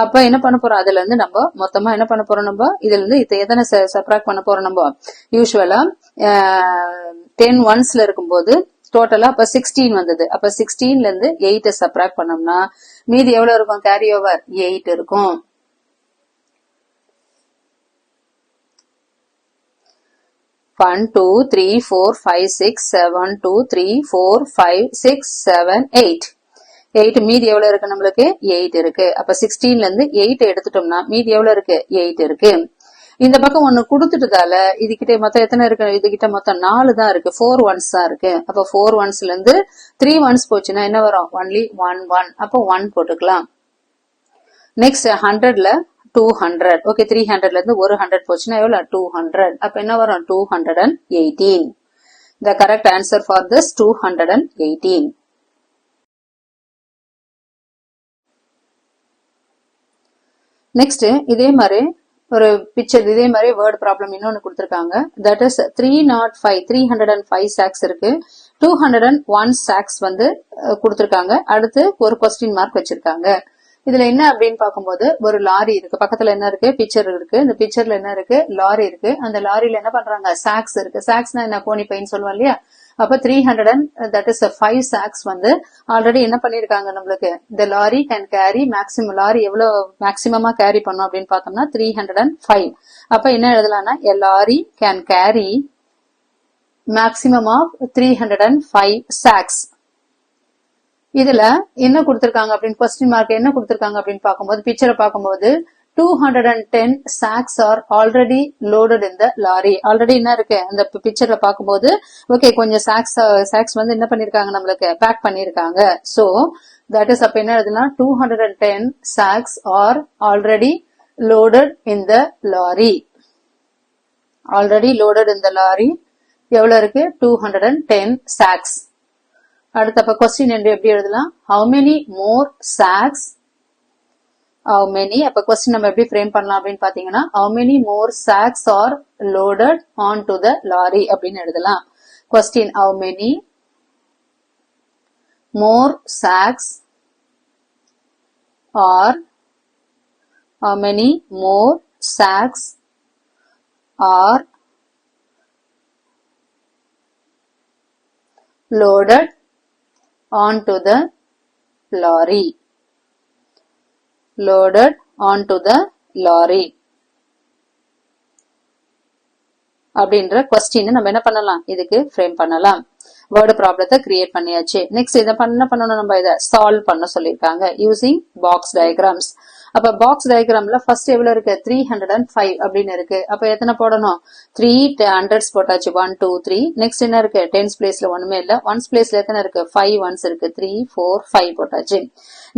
அப்ப என்ன பண்ண போறோம் அதுல இருந்து நம்ம மொத்தமா என்ன பண்ண போறோம் நம்ம இதுல இருந்து எத்தனை சப்ராக்ட் பண்ண போறோம் நம்ம யூசுவலா 10 ஒன்ஸ்ல இருக்கும்போது டோட்டலா அப்ப 16 வந்தது. அப்ப 16ல இருந்து 8 சப்ராக்ட் பண்ணோம்னா மீதி எவ்வளவு இருக்கும் கேரி ஓவர் 8 இருக்கும். One, 2, 3, 4, 5, 6, 7, 2, 3, 4, 5, 6, 7, 8. 8 மீதி எவ்வளவு இருக்கு நம்மளுக்கு 8 இருக்கு. அப்ப 16ல இருந்து 8 எடுத்துட்டோம்னா மீதி எவ்வளவு இருக்கு 8 இருக்கு. இந்த பக்கம் ஒண்ணு கொடுத்துட்டதால இதுகிட்ட மொத்தம் எத்தனை இருக்கு இதுகிட்ட மொத்தம் 4 தான் இருக்கு. 4 ஒன்ஸ் தான் இருக்கு. அப்ப 4 ஒன்ஸ்ல இருந்து 3 ஒன்ஸ் போச்சுன்னா என்ன வரும் ஒன்லி 1 1. அப்போ 1 போட்டுக்கலாம். நெக்ஸ்ட் 100ல 200. ஓகே 300ல இருந்து ஒரு 100 போச்சுன்னா எவ்வளவு 200. அப்ப என்ன வரும் 218. The correct answer for this 218. Next இதே மாதிரி ஒரு பிக்சர் இதே மாதிரி வேர்ட் ப்ராப்ளம் இன்னொன்னு கொடுத்திருக்காங்க. தட் இஸ் 305 சாக்ஸ் இருக்கு. 201 சாக்ஸ் வந்து கொடுத்திருக்காங்க. அடுத்து ஒரு கொஸ்டின் மார்க் வச்சிருக்காங்க. இதுல என்ன அப்படின்னு பாக்கும்போது ஒரு லாரி இருக்கு. பக்கத்துல என்ன இருக்கு பிக்சர் இருக்கு. இந்த பிக்சர்ல என்ன இருக்கு லாரி இருக்கு. அந்த லாரியில என்ன பண்றாங்க சாக்ஸ் இருக்கு. சாக்ஸ்னா என்ன கோணி பைன்னு சொல்லுவோம் இல்லையா. அப்ப 300 that is 5 sacks வந்து ஆல்ரெடி என்ன பண்ணிருக்காங்க நம்மளுக்கு the lorry can carry maximum lorry எவ்வளவு மேக்சிமமா கேரி பண்ணும் அப்படின்னு பார்த்தோம்னா 305. அப்ப என்ன எழுதலாம்னா a lorry can carry maximum of 305 sacks. இதுல என்ன கொடுத்திருக்காங்க அப்படின்னு क्वेश्चन மார்க் என்ன கொடுத்திருக்காங்க அப்படின்னு பாக்கும்போது பிக்சரை பாக்கும்போது 210 sacks are already loaded in the lorry. Already என்ன இருக்கு அந்த பிக்சர்ல பாக்கும்போது ஓகே கொஞ்சம் சாக்ஸ் வந்து என்ன பண்ணிருக்காங்க நம்மளுக்கு பேக் பண்ணிருக்காங்க. சோ தட் இஸ் அப்ப என்ன எழுதலாம் 210 sacks are already loaded in the lorry. Already loaded in the lorry எவ்வளவு இருக்கு 210 sacks. அடுத்த क्वेश्चन எப்படி எழுதலாம் how many more sacks how many அப்ப क्वेश्चन நம்ம எப்படி ஃப்ரேம் பண்ணலாம் அப்படின்னு பாத்தீங்கன்னா how many more sacks are loaded onto the lorry அப்படின்னு எழுதலாம். question how many more sacks are how many more sacks are loaded onto the lorry. Loaded onto the lorry. அப்படின்ற question நம்ம என்ன பண்ணலாம் இதுக்கு ஃப்ரேம் பண்ணலாம். வேர்ட் ப்ராப்ளத்தை create பண்ணியாச்சு. நெக்ஸ்ட் இத என்ன பண்ணனும் நம்ம இத சால்வ் பண்ண சொல்லிருக்காங்க யூசிங் பாக்ஸ் டயகிராம்ஸ். அப்ப பாக்ஸ் டயகிராம்ல ஃபர்ஸ்ட் எவ்வளவு இருக்கு 305 அப்படின்னு இருக்கு. அப்ப எத்தனை போடணும் 3 ஹண்ட்ரட்ஸ் போட்டாச்சு 1 2 3. நெக்ஸ்ட் என்ன இருக்கு 10s பிளேஸ்ல ஒண்ணுமே இல்ல. 1s பிளேஸ்ல எத்தனை இருக்கு 5 1s இருக்கு 3 4 5 போட்டாச்சு.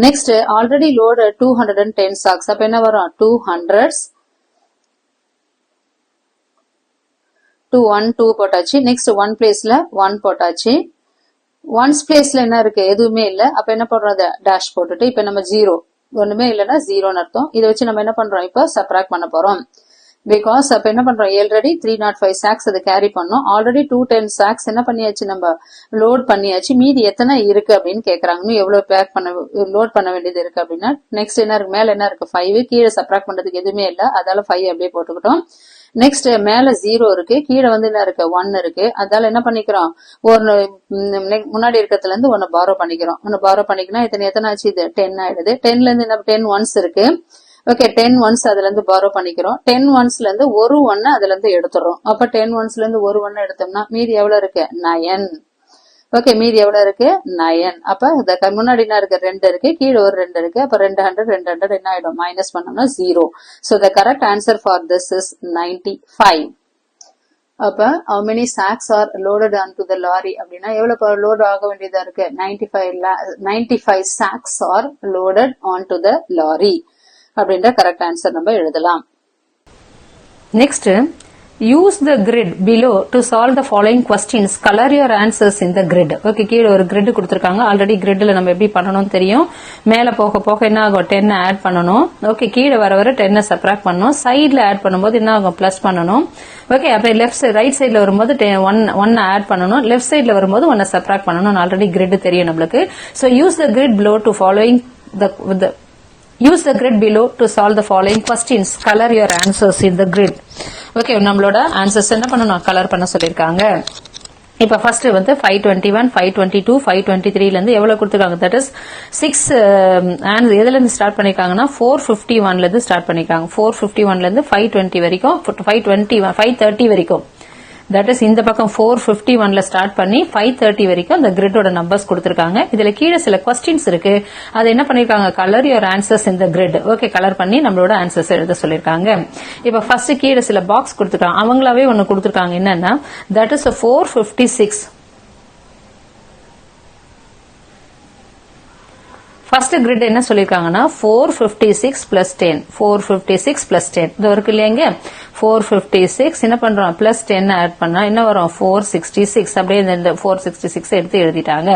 Next already load 210 sacks. அப்ப என்ன வரும் 200s 2 1 2 போட்டாச்சு. நெக்ஸ்ட் 1 பிளேஸ்ல 1 போட்டாச்சு. 1s பிளேஸ்ல என்ன இருக்கு எதுவுமே இல்ல. அப்ப என்ன பண்றது டாஷ் போட்டுட்டு இப்ப நம்ம 0 ஒண்ணுமே இல்லனா 0 ன்னு அர்த்தம். இத வச்சு நம்ம என்ன பண்றோம் இப்ப சப்ட்ராக்ட் பண்ண போறோம். பிகாஸ் அப்ப என்ன பண்றோம் ஆல்ரெடி 305 sacks அது கேரி பண்ணோம். ஆல்ரெடி 210 sacks என்ன பண்ணியாச்சு நம்ம லோட் பண்ணியாச்சு. மீதி எத்தனை இருக்கு அப்படின்னு கேக்குறாங்க. இன்னும் எவ்வளவு பேக் பண்ண லோட் பண்ண வேண்டியது இருக்கு அப்படின்னா நெக்ஸ்ட் என்ன இருக்கு மேல என்ன இருக்கு 5 கீழே சப்ட்ராக்ட் பண்றதுக்கு எதுவுமே இல்ல. அதால 5 அப்படியே போட்டுக்கிட்டோம். நெக்ஸ்ட் மேல 0 இருக்கு கீழே வந்து என்ன இருக்கு 1 இருக்கு. அதால என்ன பண்ணிக்கிறோம் ஒரு முன்னாடி இருக்கிறதுல இருந்து ஒன்னு பாரோ பண்ணிக்கிறோம். ஒன்னு பாரோ பண்ணிக்கனா எத்தனை ஆச்சு இது 10 ஆயிடுது. 10ல இருந்து என்ன 10 ஒன்ஸ் இருக்கு. ஓகே 10 ஒன்ஸ் அதுல இருந்து பாரோ பண்ணிக்கிறோம். 10 ஒன்ஸ்ல இருந்து ஒரு 1 அதுல இருந்து எடுத்துறோம். அப்ப 10 ஒன்ஸ்ல இருந்து ஒரு 1 எடுத்தோம்னா மீதி எவ்வளவு இருக்கு 9. ஓகே மீதி எவ்வளவு இருக்கு 9. அப்ப முன்னாடி என்ன இருக்கு 2 இருக்கு கீழே ஒரு 2 இருக்கு. அப்ப 200 என்ன ஆயிடும் மைனஸ் பண்ணோம்னா 0. So the correct answer for this is 95. அப்ப how many sacks are loaded onto the lorry அப்படின்னா எவ்வளவு லோட் ஆக வேண்டியதா இருக்கு 95 sacks are loaded onto the lorry அப்படின்ற கரெக்ட் ஆன்சர் நம்ம எழுதலாம். Next use the grid below to solve the following questions. Color your answers in the grid. Okay கீழே ஒரு grid கொடுத்திருக்காங்க. ஆல்ரெடி gridல நம்ம எப்படி பண்ணணும் தெரியும். மேல போக போக என்ன ஆகும் 10 ஆட் பண்ணணும். ஓகே கீழே வர வர 10 சப்ட்ராக்ட் பண்ணணும். சைடுல ஆட் பண்ணும்போது என்ன ஆகும் பிளஸ் பண்ணணும். ஓகே அப்ப லெஃப்ட் சைடு ரைட் சைடுல வரும்போது 1 ஆட் பண்ணணும். லெஃப்ட் சைடுல வரும்போது 1 சப்ட்ராக்ட் பண்ணணும். ஆல்ரெடி grid தெரியும் நம்மளுக்கு. So use the grid below to following the use the grid below to solve the following questions. Color your answers in the grid. Okay நம்மளோட answers என்ன பண்ணணும் கலர் பண்ண சொல்லிருக்காங்க. இப்ப ஃபர்ஸ்ட் வந்து 521 522 523 ல இருந்து எவ்வளவு கொடுத்திருக்காங்க தட் இஸ் 6 அண்ட் எதுல இருந்து ஸ்டார்ட் பண்ணிருக்காங்கன்னா 451 ல இருந்து ஸ்டார்ட் பண்ணிருக்காங்க. 451 ல இருந்து 520 வரைக்கும் 530 வரைக்கும் தட் இஸ் இந்த பக்கம் 451 ல ஸ்டார்ட் பண்ணி 530 வரைக்கும் அந்த கிரிட்டோட நம்பர்ஸ் கொடுத்திருக்காங்க. இதுல கீழே சில क्वेश्चंस இருக்கு. அது என்ன பண்ணிருக்காங்க colour your answers in the grid. Okay colour பண்ணி நம்மளோட ஆன்சர்ஸ் எழுத சொல்லிருக்காங்க. இப்ப ஃபர்ஸ்ட் கீழே சில பாக்ஸ் கொடுத்திருக்காங்க. அவங்களாவே ஒன்னு கொடுத்திருக்காங்க என்னன்னா தட் இஸ் 456. ஃபர்ஸ்ட் கிரிட் என்ன சொல்லிருக்காங்கன்னா 456 பிளஸ் 10 456 பிளஸ் 10 இது இருக்கு இல்லையாங்க 456 என்ன பண்றோம் பிளஸ் 10 ஆட் பண்ணா என்ன வரும் 466 அப்படியே இந்த 466 எடுத்து எழுதிட்டாங்க.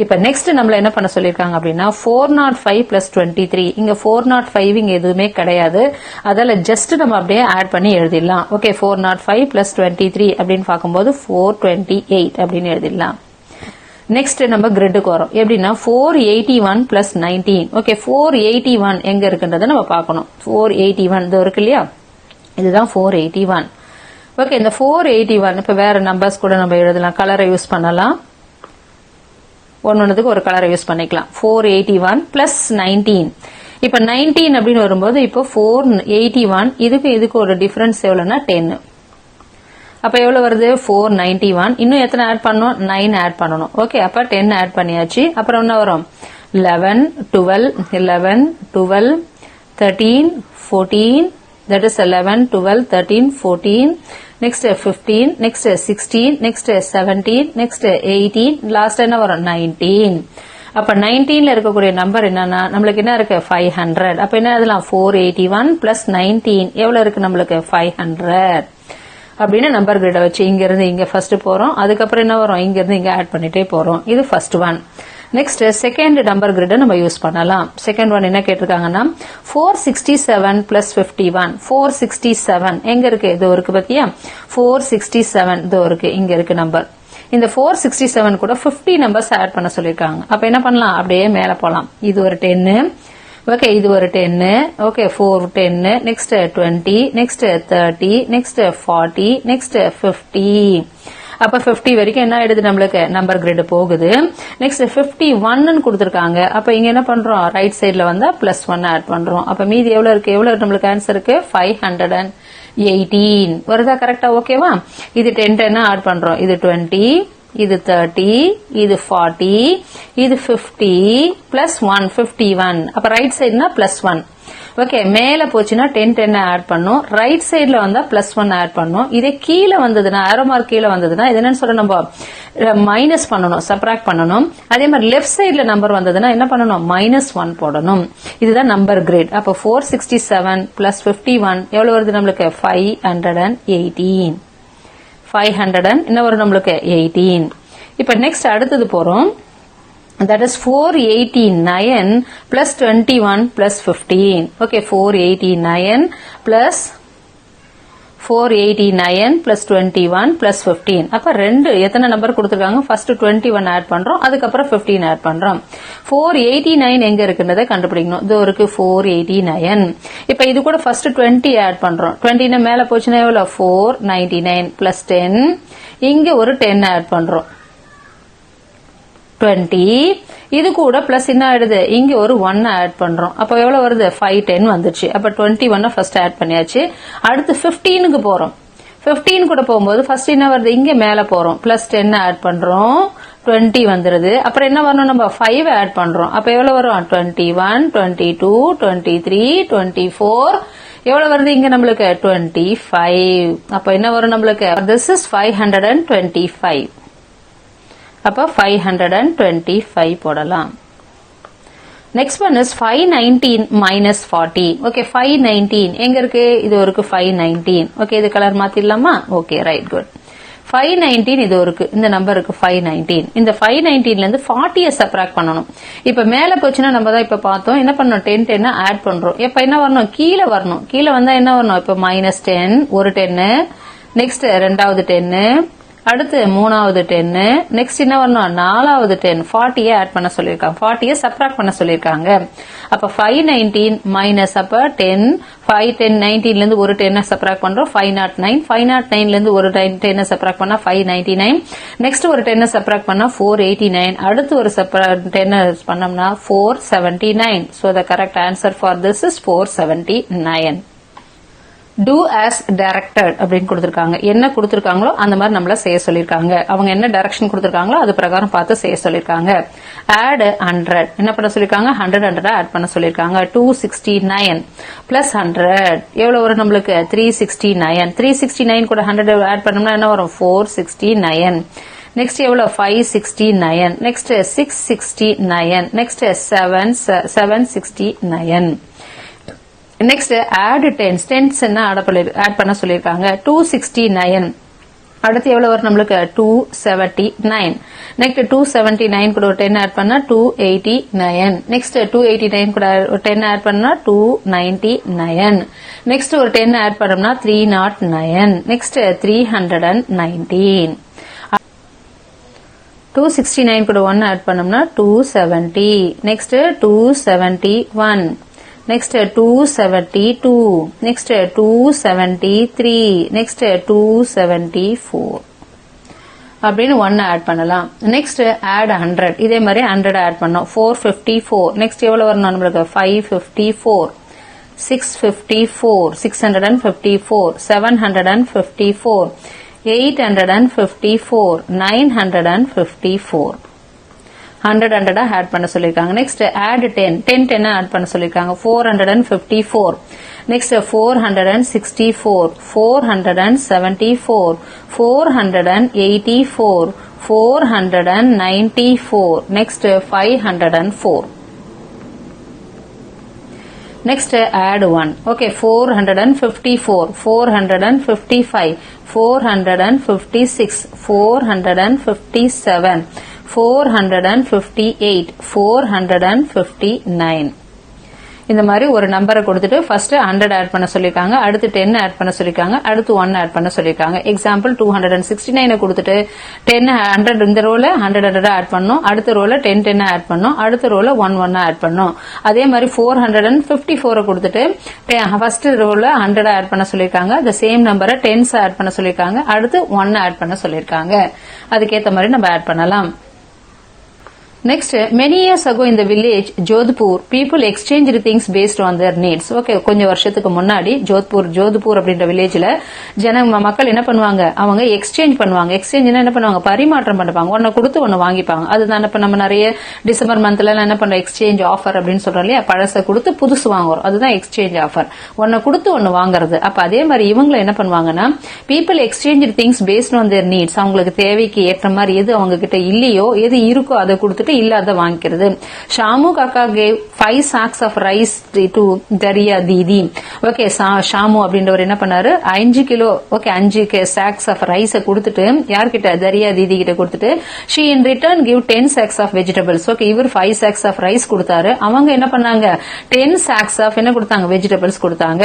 இப்ப நெக்ஸ்ட் நம்மள என்ன பண்ண சொல்லிருக்காங்க அப்படின்னா 405 பிளஸ் 23 இங்க 405 இங்க எதுவுமே கிடையாது. அதால ஜஸ்ட் நம்ம அப்படியே ஆட் பண்ணி எழுதிடலாம். ஓகே 405 பிளஸ் 23 அப்படின்னு பார்க்கும்போது 428 அப்படின்னு எழுதிடலாம். நெக்ஸ்ட் நம்ம கிரிட்டுக்கு வரோம். எப்படின்னா 481 பிளஸ் 19. ஓகே 481 எங்க இருக்குன்றத நம்ம பார்க்கணும். 481 இது இருக்கு இல்லையா இதுதான் 481. ஓகே இந்த 481 இப்ப வேற நம்பர்ஸ் கூட நம்ம எழுதலாம். கலரை யூஸ் பண்ணலாம். ஒன்னொன்னுக்கு ஒரு கலரை யூஸ் பண்ணிக்கலாம். 481 பிளஸ் 19. இப்ப 19 அப்படின்னு வரும்போது இப்போ 481 இதுக்கு ஒரு டிஃபரன்ஸ் எவ்வளவுன்னா 10. அப்ப எவ்வளவு வருது 491. இன்னும் எத்தனை ஆட் பண்ணணும் 9 ஆட் பண்ணணும். ஓகே அப்ப 10 ஆட் பண்ணியாச்சு. அப்புறம் என்ன வரும் 11 12 13 14 that is 11 12 13 14 next 15 next 16 next 17 next 18 last என்ன வரும் 19. அப்ப 19ல இருக்கக்கூடிய நம்பர் என்னன்னா நம்மளுக்கு என்ன இருக்கு 500. அப்ப என்ன அதெல்லாம் 481 plus 19 எவ்வளவு இருக்கு நம்மளுக்கு 500 அப்படின்னு நம்பர் கிரிட வச்சு இங்க இருந்து இங்க ஃபர்ஸ்ட் போறோம். அதுக்கப்புறம் என்ன வரும் இங்க இருந்து இங்க ஆட் பண்ணிட்டே போறோம். இது first one. Next second number கிரிட நம்ம யூஸ் பண்ணலாம். செகண்ட் ஒன் என்ன கேட்டிருக்காங்கன்னா 467 plus 51. 467 எங்க இருக்கு இது இருக்கு பாத்தியா 467 இது இருக்கு இங்க இருக்கு நம்பர். இந்த 467 கூட 50 நம்பர்ஸ் ஆட் பண்ண சொல்லிருக்காங்க. அப்ப என்ன பண்ணலாம் அப்படியே மேல போலாம். இது ஒரு 10 ஓகே இது ஒரு 10 okay 4 10 next 20 next 30 next 40 next 50. அப்ப 50 வரைக்கும் என்ன ஆயிடுது நம்மளுக்கு நம்பர் கிரிட் போகுது. நெக்ஸ்ட் 51 கொடுத்திருக்காங்க. அப்ப இங்க என்ன பண்றோம் ரைட் சைடுல வந்தா +1 ஆட் பண்றோம். அப்ப மீதி எவ்வளவு இருக்கு எவ்வளவு நம்மளுக்கு ஆன்சர் இருக்கு 518 வருதா கரெக்டா ஓகேவா. இது 10 ஆட் பண்றோம். இது 20 இது 30 இது 40 இது 50 பிளஸ் 1 51. அப்ப ரைட் சைடுனா +1 ஓகே மேல போச்சுன்னா 10 ஆட் பண்ணும். ரைட் சைடுல வந்தா +1 ஆட் பண்ணும். இதே கீழே வந்ததுன்னா ஆரோ மார்க் கீழே வந்ததுன்னா இது என்னன்னு சொல்ற நம்ம மைனஸ் பண்ணணும் சப்ராக்ட் பண்ணணும். அதே மாதிரி லெஃப்ட் சைடுல நம்பர் வந்ததுன்னா என்ன பண்ணணும் -1 போடணும். இதுதான் நம்பர் கிரிட். அப்ப 467 plus 51 எவ்வளவு வருது நம்மளுக்கு 518. 500 என்ன வரும் நம்மளுக்கு 18. இப்ப நெக்ஸ்ட் அடுத்தது போறோம். that is 489 plus 21 plus 15. okay 489 plus 489 plus 21 plus 15. அப்ப ரெண்டு எத்தனை நம்பர் கொடுத்திருக்காங்க ஃபர்ஸ்ட் 21 ஆட் பண்றோம் அதுக்கப்புறம் 15 ஆட் பண்றோம். 489 எங்க இருக்குன்றதை கண்டுபிடிக்கணும். இது இருக்கு 489. இப்ப இது கூட ஃபர்ஸ்ட் 20 ஆட் பண்றோம். 20 மேல போச்சுன்னா எவ்வளவு 499 plus 10 இங்க ஒரு 10 ஆட் பண்றோம் 20. இது கூட பிளஸ் என்ன ஆயிடுது இங்க ஒரு 1 ஆட் பண்றோம். அப்ப எவ்வளவு வருது 510 வந்துச்சு. அப்ப 21 ஃபர்ஸ்ட் ஆட் பண்ணியாச்சு. அடுத்து 15க்கு போறோம். 15 கூட போகும்போது ஃபர்ஸ்ட் என்ன வருது இங்க மேல போறோம் பிளஸ் 10 ஆட் பண்றோம் 20 வந்துருது. அப்புறம் என்ன வரணும் நம்ம 5 ஆட் பண்றோம். அப்ப எவ்வளவு வரும் 21 22 23 24 எவ்வளவு வருது இங்க நம்மளுக்கு 25. அப்ப என்ன வரும் நம்மளுக்கு this is 525. அப்ப 525 போடலாம். Next one is 519 minus 40. Okay 519 எங்க இருக்கு இது இருக்கு 519. ஓகே இது கலர் மாத்திடலாமா. Okay right good. 519 இது இருக்கு இந்த நம்பருக்கு 519. இந்த 519ல இருந்து 40 சப்ராக்ட் பண்ணணும். இப்ப மேல போச்சுன்னா நம்ம தான் இப்ப பார்த்தோம் என்ன பண்ணணும் 10 ஆட் பண்றோம். இப்ப என்ன வரணும் கீழே வரணும். கீழே வந்தா என்ன வரணும் இப்ப -10 ஒரு 10 நெக்ஸ்ட் ரெண்டாவது 10 அடுத்து மூணாவது 10 நெக்ஸ்ட் என்ன வரணும் நாலாவது 10 40 ஆட் பண்ண சொல்லிருக்காங்க. 40 சப்ராக்ட் பண்ண சொல்லிருக்காங்க. அப்ப 519 மைனஸ் அப்ப 10 510 19ல இருந்து ஒரு 10 சப்ராக்ட் பண்றோம் 509. 509ல இருந்து ஒரு 10 சப்ராக்ட் பண்ணா 599. நெக்ஸ்ட் ஒரு 10 சப்ராக்ட் பண்ணா 489. அடுத்து ஒரு 10 பண்ணோம்னா 479. so the correct answer for this is 479. do as directed அப்படின்னு கொடுத்திருக்காங்க. என்ன கொடுத்திருக்காங்களோ அந்த மாதிரி நம்மள செய்ய சொல்லிருக்காங்க. அவங்க என்ன டைரக்ஷன் கொடுத்திருக்காங்களோ அது பிரகாரம் பார்த்து செய்ய சொல்லிருக்காங்க. add 100 என்ன பண்ண சொல்லிருக்காங்க 100 ஆட் பண்ண சொல்லிருக்காங்க. 269 பிளஸ் 100 எவ்வளவு வரும் நம்மளுக்கு 369. 369 கூட 100 ஆட் பண்ணோம்னா என்ன வரும் 469. நெக்ஸ்ட் எவ்வளவு 569. Next 669. Next 769. Next add tens என்ன ஆட் பண்ண சொல்லிருக்காங்க 269. அடுத்து எவ்வளவு வரும் நம்மளுக்கு 279. நெக்ஸ்ட் 279 கூட 10 ஆட் பண்ணா 289. நெக்ஸ்ட் 289 கூட 10 ஆட் பண்ணா 299. நெக்ஸ்ட் ஒரு 10 ஆட் பண்ணோம்னா 309. நெக்ஸ்ட் 319. 269 கூட 1 ஆட் பண்ணோம்னா 270. நெக்ஸ்ட் 271. next 272. next 273. next 274 அப்படின்னு 1 ஆட் பண்ணலாம். நெக்ஸ்ட் ஆட் 100 இதே மாதிரி 100 ஆட் பண்ணோம் 454. நெக்ஸ்ட் எவ்வளவு வரணும் நம்மளுக்கு 554. 654 654 754 854, 954. 100 ஆட் பண்ண சொல்லிருக்காங்க. நெக்ஸ்ட் ஆட் 10 ஆட் பண்ண சொல்லிருக்காங்க. 454. Next 464, 474, 484, 494. Next 504. Next add 1. Okay, 454, 455, 456, 457, 458, 459. இந்த மாதிரி ஒரு நம்பரை கொடுத்துட்டு ஃபர்ஸ்ட் 100 ஆட் பண்ண சொல்லிருக்காங்க, அடுத்து 10 ஆட் பண்ண சொல்லிருக்காங்க, அடுத்து 1 ஆட் பண்ண சொல்லிருக்காங்க. எக்ஸாம்பிள் 269 கொடுத்துட்டு 10 100 இந்த ரோல 100 ஆட் பண்ணனும், அடுத்த ரோல 10 ஆட் பண்ணனும், அடுத்த ரோல 1 ஆட் பண்ணனும். அதே மாதிரி 454 கொடுத்துட்டு ஃபர்ஸ்ட் ரோல 100 ஆட் பண்ண சொல்லிருக்காங்க, the same நம்பரை 10s ஆட் பண்ண சொல்லிருக்காங்க, அடுத்து 1 ஆட் பண்ண சொல்லிருக்காங்க. அதுக்கு ஏத்த மாதிரி நம்ம ஆட் பண்ணலாம். Next, many years ago in the village Jodhpur, people exchanged things based on their needs. Okay, கொஞ்ச வருஷத்துக்கு முன்னாடி ஜோத்பூர் அப்படின்ற வில்லேஜ்ல மக்கள் என்ன பண்ணுவாங்க, அவங்க எக்ஸ்சேஞ்ச் பண்ணுவாங்க. எக்ஸ்சேஞ்ச்னா என்ன பண்ணுவாங்க, பரிமாற்றம் பண்ணுவாங்க. ஒன்னு கொடுத்து ஒன்னு வாங்கிப்பாங்க. அதுதான் இப்ப நம்ம நிறைய டிசம்பர் மந்த்ல என்ன பண்றோம், எக்ஸ்சேஞ்ச் ஆஃபர் அப்படின்னு சொல்றோம் இல்லையா, பழச கொடுத்து புதுசு வாங்குறோம். அதுதான் எக்ஸ்சேஞ்ச் ஆஃபர், ஒன்னு கொடுத்து ஒன்னு வாங்குறது. அப்ப அதே மாதிரி இவங்க என்ன பண்ணுவாங்கன்னா, people exchanged things based on their needs. அவங்களுக்கு தேவைக்கு ஏற்ற மாதிரி எது அவங்க கிட்ட இல்லையோ, எது இருக்கோ அதை கொடுத்துட்டு இல்லாத வாங்கிக்கிறது. ஷாமு காக்கா gave 5 sacks of rice to Dariya Didi. Okay, Shamu அப்படின்றவர் என்ன பண்ணாரு, 5 kilo, okay 5 sacks of rice கொடுத்துட்டு யார்கிட்ட, தரியா தீதி கிட்ட கொடுத்துட்டு, she in return give 10 sacks of vegetables. Okay, இவர் 5 sacks of rice கொடுத்தாரு, அவங்க என்ன பண்ணாங்க, 10 sacks of என்ன கொடுத்தாங்க, vegetables கொடுத்தாங்க.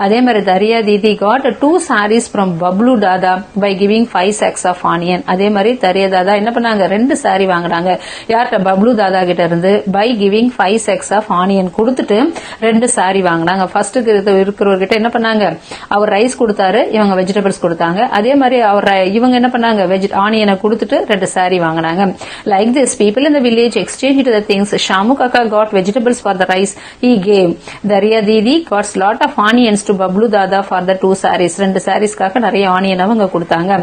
அதே மாதிரி தரியா தீதி got 2 sarees from Bablu Dada by giving 5 sacks of onion. அதே மாதிரி தரியா தாதா என்ன பண்ணாங்க, 2 saree வாங்குறாங்க. யார்கிட்ட, பப்ளு தாதா கிட்ட இருந்து by giving 5 sacks of onion கொடுத்துட்டு 2 saree வாங்கினாங்க. ஃபர்ஸ்ட் இருக்கிறவர்கிட்ட என்ன பண்ணாங்க, அவர் ரைஸ் கொடுத்தாரு, இவங்க வெஜிடபிள்ஸ் கொடுத்தாங்க. அதே மாதிரி இவங்க என்ன பண்ணாங்க, ஆனியனை கொடுத்துட்டு 2 saree வாங்கினாங்க. Like this people in the village exchanged the things. Shamu Kaka got vegetables for the rice he gave. Dariya Didi gets lot of onions to Bablu Dada for the 2 sarees. 2 sareesக்காக நிறைய ஆனியன் அவங்க கொடுத்தாங்க.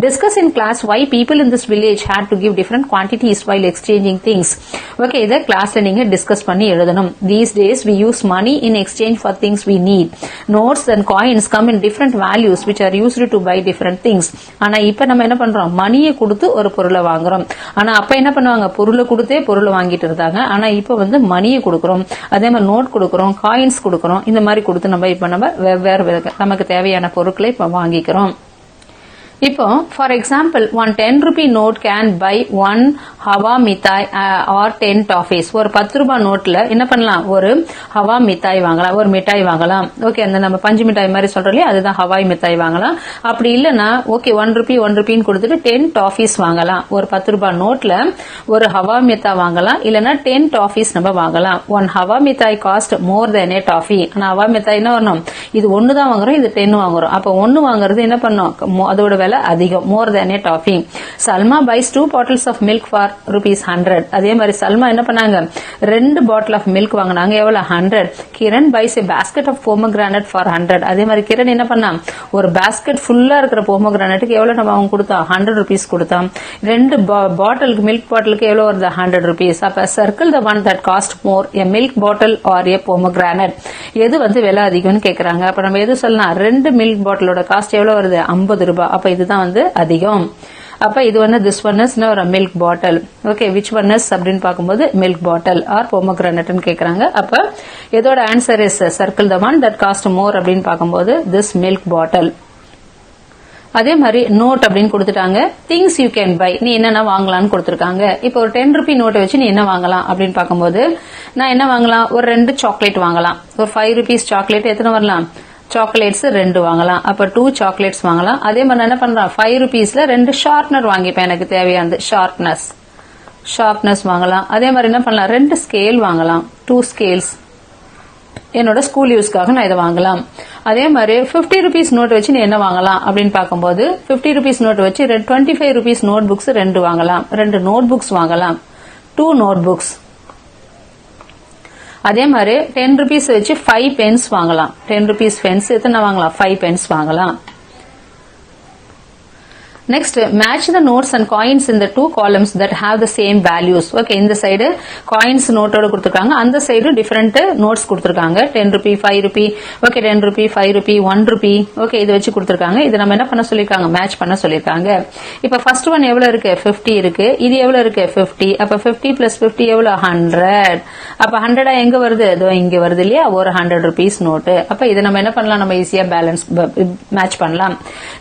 Discuss in class why people in this village had to give different quantities while exchanging things. Okay, இத கிளாஸ்ல நீங்க discuss பண்ணி எழுதணும். These days we use money in exchange for things we need. Notes and coins come in different values which are used to buy different things. ஆனா இப்ப நம்ம என்ன பண்றோம், மணியை கொடுத்து ஒரு பொருளை வாங்குறோம். ஆனா அப்ப என்ன பண்ணுவாங்க, பொருளை கொடுத்தே பொருளை வாங்கிட்டு இருந்தாங்க. ஆனா இப்ப வந்து மணியை கொடுக்கறோம், அதே மாதிரி நோட் கொடுக்கறோம், காயின்ஸ் கொடுக்கறோம். இந்த மாதிரி கொடுத்து நம்ம இப்ப வெவ்வேறு நமக்கு தேவையான பொருட்களை இப்ப வாங்கிக்கிறோம். இப்போ for example 1 10 rupee note can buy 1 hawa மித்தாய் R 10 toffees. ஒரு 10 ரூபாய் நோட்ல என்ன பண்ணலாம், ஒரு ஹவா மித்தாய் வாங்கலாம், ஒரு மிட்டாய் வாங்கலாம். ஓகே, அந்த நம்ம பஞ்சு மிட்டாய் மாதிரி சொல்றோம் இல்லையா, அதுதான் ஹவாய் மித்தாய் வாங்கலாம். அப்படி இல்லைன்னா ஓகே 1 ரூபீன்னு கொடுத்துட்டு 10 டாஃபீஸ் வாங்கலாம். ஒரு 10 ரூபாய் நோட்ல ஒரு ஹவா மித்தா வாங்கலாம், இல்லைன்னா 10 டாஃபீஸ் நம்ம வாங்கலாம். 1 ஹவா மித்தாய் காஸ்ட் மோர் தென் ஏ டாஃபி. ஆனா ஹவா மித்தாய் என்ன வரணும், இது 1 தான் வாங்குறோம், இது 10 வாங்குறோம். அப்ப 1 வாங்குறது என்ன பண்ணும், அதோட அதிகம், more than a toffee. Salma buys 2 bottles of milk for ₹100. அதே மாதிரி சல்மா என்ன பண்ணாங்க, 2 bottle of milk வாங்கினாங்க, எவ்வளவு, 100. கிரண் பைஸ் a basket of pomegranate for 100. அதே மாதிரி கிரண் என்ன பண்ணா, ஒரு பாஸ்கெட் ஃபுல்லா இருக்கிற போமோகிரானேட்டுக்கு எவ்வளவு நம்ம அவங்க கொடுத்தா, ₹100 கொடுத்தான். 2 பாட்டிலுக்கு, மில்க் பாட்டிலுக்கு எவ்வளவு வருது, ₹100. அப்ப circle the one that cost more, a milk bottle or a pomegranate. எது வந்து விலை அதிகம்னு கேக்குறாங்க. அப்ப நம்ம எது சொல்லலாம், 2 மில்க் பாட்டிலோட காஸ்ட் எவ்வளவு வருது, ₹50. அப்ப இதுதான் வந்து அதிகம். அப்ப இது வந்து this one is ஒரு milk bottle. Okay, which one is அப்படின்னு பாக்கும்போது milk bottle or pomegranate ன்னு கேக்குறாங்க. அப்ப இதோட answer is circle the one that cost more அப்படின்னு பாக்கும்போது this milk bottle. அதே மாதிரி நோட் அப்படின்னு கொடுத்துட்டாங்க, திங்ஸ் யூ கேன் பை, நீ என்னென்ன வாங்கலாம்னு கொடுத்துருக்காங்க. இப்போ ஒரு 10 ரூபி நோட்டை வச்சு நீ என்ன வாங்கலாம் அப்படின்னு பாக்கும்போது நான் என்ன வாங்கலாம், ஒரு 2 சாக்லேட் வாங்கலாம். ஒரு 5 rupees சாக்லேட் எத்தனை வரலாம், சாக்லேட்ஸ் 2 வாங்கலாம். அப்ப 2 சாக்லேட்ஸ் வாங்கலாம். அதே மாதிரி என்ன பண்றான், 5 rupeesல 2 ஷார்ப்னர் வாங்கிப்பேன், எனக்கு தேவையானது ஷார்ப்னஸ் வாங்கலாம். அதே மாதிரி என்ன பண்ணலாம், 2 ஸ்கேல் வாங்கலாம், 2 ஸ்கேல்ஸ் என்னோட ஸ்கூல் யூஸ்க்காக நான் இதை வாங்கலாம். அதே மாதிரி 50 rupees நோட் வச்சு நீ என்ன வாங்கலாம் அப்படின்னு பாக்கும்போது 50 rupees நோட் வச்சு 25 rupees நோட் புக்ஸ் 2 வாங்கலாம், 2 நோட் புக்ஸ் வாங்கலாம், 2 நோட் புக்ஸ். அதே மாதிரி 10 rupees வச்சு 5 pens வாங்கலாம். 10 rupees pens எத்தனை வாங்கலாம், 5 pens வாங்கலாம். Next, match the notes and coins in the two columns that have the same values. Okay, இந்த சைடு coins நோட்டோட கொடுத்திருக்காங்க, அந்த சைடு different notes கொடுத்திருக்காங்க. 10 rupee, 5 rupee, okay 10 rupee, 5 rupee, 1 rupee. Okay, இது வச்சு கொடுத்திருக்காங்க. இது நம்ம என்ன பண்ண சொல்லிருக்காங்க, மேட்ச் பண்ண சொல்லிருக்காங்க. இப்ப first one எவ்வளவு இருக்கு, 50 இருக்கு. இது எவ்வளவு இருக்கு, 50. அப்ப 50 plus 50 எவ்வளவு, 100. அப்ப 100 எங்க வருது, இதோ இங்க வருது இல்லையா, ஒரு 100 rupees நோட். அப்ப இது நம்ம என்ன பண்ணலாம், நம்ம ஈஸியா பேலன்ஸ் மேட்ச் பண்ணலாம்.